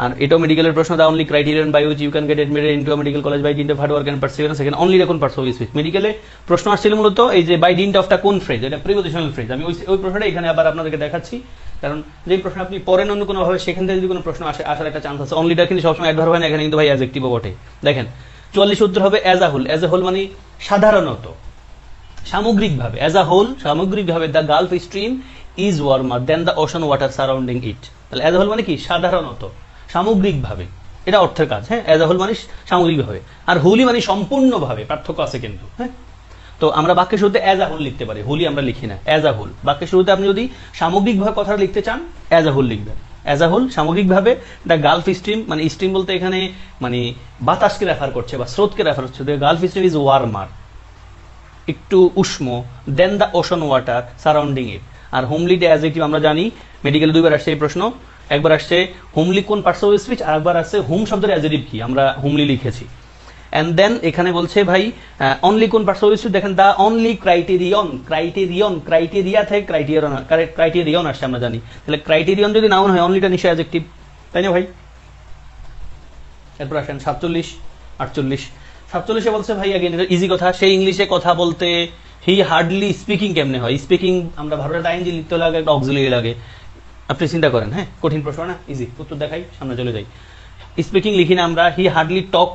আর এটাও মেডিকেলের প্রশ্ন। The only criterion by which you can get admitted into a medical college by dint of hard work and perseverance, এখানে অনলি কোন পার্টস অফ স্পিচ। মেডিকেলে প্রশ্ন আসছিল মূলত এই যে বাই ডিন্ট অফটা কোন ফ্রেজ, এটা প্রিপোজিশনাল ফ্রেজ। আমি ওই প্রশ্নটা এখানে আবার আপনাদেরকে দেখাচ্ছি, কারণ যেই প্রশ্ন আপনি পড়েন অন্য কোনো ভাবে সেখান থেকে যদি কোনো প্রশ্ন আসার একটা চান্স আছে। অনলিটা কিন্তু সবসময় অ্যাডভার্ব হয় না, এখানে কিন্তু ভাই অ্যাডজেক্টিভও বটে। দেখেন 44 উত্তর হবে as a whole. As a whole মানে সাধারণত, সামগ্রিকভাবে। অ্যাজ আ হোল সামগ্রিকভাবে the Gulf Stream is warmer than the ocean water surrounding it. তাহলে অ্যাজ আ হোল মানে কি? সাধারণত, সামগ্রিকভাবে, এটা অর্থের কাজ। হ্যাঁ, অ্যাজ আ হোল মানে সামগ্রিকভাবে, আর হোলি মানে সম্পূর্ণভাবে, পার্থক্য আছে কিন্তু। হ্যাঁ, তো আমরা বাক্যের শুরুতে অ্যাজ আ হোল লিখতে পারি, হোলি আমরা লিখি না, অ্যাজ আ হোল। বাক্যের শুরুতে আপনি যদি সামগ্রিকভাবে কথাটা লিখতে চান অ্যাজ আ হোল লিখবেন। অ্যাজ আ হোল সামগ্রিকভাবে দ্য গালফ স্ট্রিম, মানে স্ট্রিম বলতে এখানে মানে বাতাসকে রেফার করছে বা স্রোতকে রেফার করছে। The Gulf Stream is warmer, একটু উষ্ণ, than the ocean water surrounding it. আর হোমলিটা অ্যাডজেক্টিভ আমরা জানি, মেডিকেল দুইবার আসছে এই প্রশ্ন। একবার আসছে হোমলি কোন পার্টস অফ স্পিচ, আর একবার আসছে হোম শব্দের অ্যাডজেক্টিভ কি, আমরা হোমলি লিখেছি। এন্ড দেন এখানে বলছে ভাই অনলি কোন পার্টস অফ স্পিচ, দেখেন দা অনলি ক্রাইটেরিয়ন, ক্রাইটেরিয়া থেকে ক্রাইটেরিয়ন আসছে আমরা জানি। তাহলে ক্রাইটেরিয়ন যদি নাউন হয় অনলিটা নিশ্চয় অ্যাডজেক্টিভ, তাই না ভাই? এরপর আসেন 47, 48। 47-এ বলছে ভাই अगेन ইজি কথা, সেই ইংলিশে কথা বলতে হি হার্ডলি স্পিকিং কেমনে হয়? স্পিকিং আমরা ভার্বের আইএনজি লিখতে লাগে, একটা অক্সিলারি লাগে। আপনি চিন্তা করেন। হ্যাঁ, কঠিন প্রশ্ন না, ইজি। উত্তর দেখাই, সামনে চলে যাই। স্পিকিং লিখি না আমরা, he hardly talk,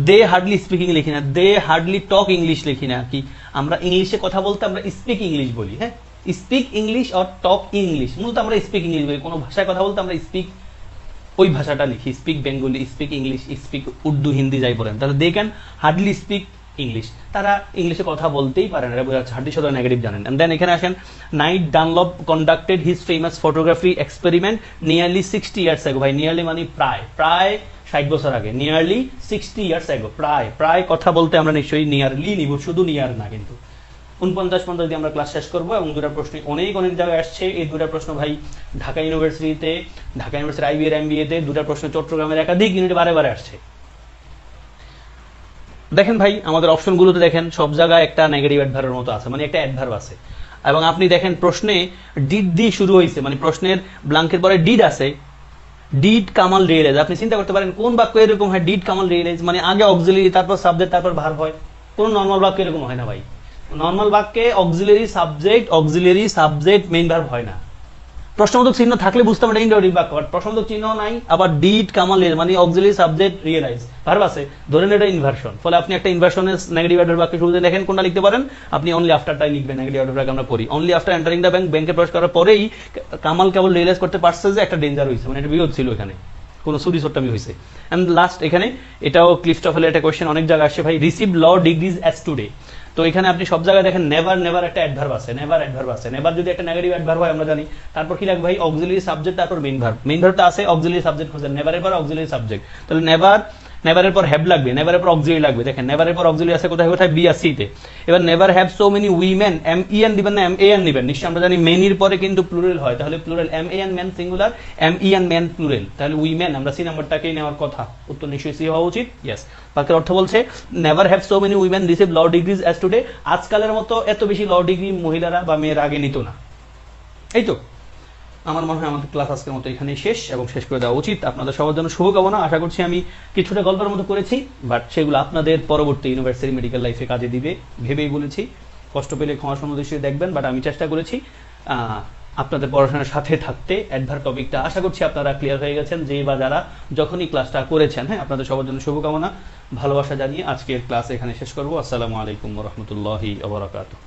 they hardly speaking লিখি না, দে হার্ডলি টক ইংলিশ লিখি না। কি আমরা ইংলিশে কথা বলতে আমরা স্পিক ইংলিশ বলি। হ্যাঁ, speak English or talk English, মূলত আমরা স্পিক ইংলিশ বলি। কোনো ভাষায় কথা বলতে আমরা স্পিক ওই ভাষাটা লিখি, speak Bengali, speak English, speak Urdu, Hindi যাই বলেন। তাহলে they can hardly speak English, তারা ইংলিশে কথা বলতেই পারে না, হার্ডলি শব্দ নেগেটিভ জানেন। এন্ড দেন এখানে আসেন night Dunlop conducted his famous photography experiment nearly 60 years ago. ভাই নিয়ারলি মানে প্রায় 60 বছর আগে, নিয়ারলি 60 ইয়ার্স অ্যাগো। প্রায় কথা বলতে আমরা নিশ্চয়ই নিয়ারলি নিব, শুধু নিয়ার না কিন্তু। 49-50 দিয়ে আমরা ক্লাস শেষ করবো, এবং দুটা প্রশ্ন অনেক জায়গায় আসছে। এই দুটা প্রশ্ন ভাই ঢাকা ইউনিভার্সিটি আইবিএর এমবিএ তে দুটা প্রশ্ন, চট্টগ্রামের একাধিক ইউনিটে বারে আসছে। দেখেন ভাই আমাদের অপশনগুলোতে দেখেন সব জায়গায় একটা নেগেটিভ অ্যাডভার্বের মতো আছে, মানে একটা অ্যাডভার্ব আছে। এবং আপনি দেখেন প্রশ্নে ডিড দিয়ে শুরু হয়েছে, মানে প্রশ্নের ব্ল্যাঙ্কের পরে ডিড আছে, ডিড কামাল রিয়েলাইজ। আপনি চিন্তা করতে পারেন কোন বাক্য এরকম হয়, ডিড কামাল রিয়েলাইজ মানে আগে অক্সিলারি তারপর সাবজেক্ট তারপর ভার্ব হয়। কোন নর্মাল বাক্য এরকম হয় না ভাই। নর্মাল বাক্যে অক্সিলারি সাবজেক্ট মেইন ভার্ব হয় না। প্রশ্নবোধক চিহ্ন থাকলে বুঝতাম এটা ইন্টারোগেটিভ বাক্য, বাট প্রশ্নবোধক চিহ্ন নাই। আবার ডিড কামাল মানে অক্সিলারি সাবজেক্ট রিয়েলাইজ ভার্ব আছে, ধরেন এটা ইনভার্সন। ফলে আপনি একটা ইনভার্সনের নেগেটিভ অ্যাডভার্ব বাক্যে শুরুতে দেখেন কোনটা লিখতে পারেন আপনি, অনলি আফটারটাই লিখবেন। নেগেটিভ অ্যাডভার্ব আমরা পড়ি only after entering the bank, ব্যাংকে প্রবেশ করার পরেই কামাল কেবল রিয়েলাইজ করতে পারছে যে একটা ডেঞ্জার হয়েছে, মানে একটা বিপদ ছিল এখানে, কোনো চুরি চট্টামি হয়েছে। এন্ড লাস্ট এখানে এটাও ক্লিফটফেলের একটা কোয়েশ্চেন অনেক জায়গায় আসছে ভাই, receive law degrees as today. তো এখানে আপনি সব জায়গায় দেখেন নেভার একটা অ্যাডভার্ব আছে, নেভার যদি একটা নেগেটিভ অ্যাডভার্ব হয় আমরা জানি, তারপর কি লাগবে ভাই অক্সিলারি সাবজেক্ট, তারপর মেইন ভার্বটা আছে, অক্সিলারি সাবজেক্ট খোঁজেন, নেভারের পর অক্সিলারি সাবজেক্ট। তাহলে নেভারের পর হ্যাভ লাগবে, নেভারের পর অক্সিলারি লাগবে। দেখেন নেভারের পর অক্সিলারি আছে কোথায় বি আর সি তে। এবার never have so many women, M E N দিবেন না এম-এ-এন দিবেন? নিশ্চয়ই আমরা জানি মেনির পরে কিন্তু প্লুরাল হয়, তাহলে plural M A N man singular, M E N man plural, তাহলে উইমেন আমরা সি নাম্বারটাকেই নেওয়ার কথা। উত্তর নিশ্চয়ই সি হওয়া উচিত। ইয়েস, বাক্যের অর্থ বলছে never have so many women receive law degrees as today. আজকালের মতো এত বেশি ল ডিগ্রি মহিলারা বা মেয়েরা আগে নিত না। এই তো আমার মনে হয় আমাদের ক্লাস আজকের মতো এখানেই শেষ, এবং শেষ করে দেওয়া উচিত। আপনাদের সবার জন্য শুভকামনা। আশা করছি আমি কিছুটা গল্পের মতো করেছি, বাট সেগুলো আপনাদের পরবর্তী ইউনিভার্সিটি মেডিকেল লাইফে কাজে দিবে ভেবেই বলেছি। কষ্ট পেলে ক্ষমা সুন্দর দেখবেন, বাট আমি চেষ্টা করেছি আপনাদের পড়াশোনার সাথে থাকতে। অ্যাডভার্ব টপিকটা আশা করছি আপনারা ক্লিয়ার হয়ে গেছেন, যে বা যারা যখনই ক্লাসটা করেছেন। হ্যাঁ, আপনাদের সবার জন্য শুভকামনা, ভালোবাসা জানিয়ে আজকের ক্লাস এখানে শেষ করবো। আসসালামু আলাইকুম ওয়া রাহমাতুল্লাহি ওয়া বারাকাতুহু।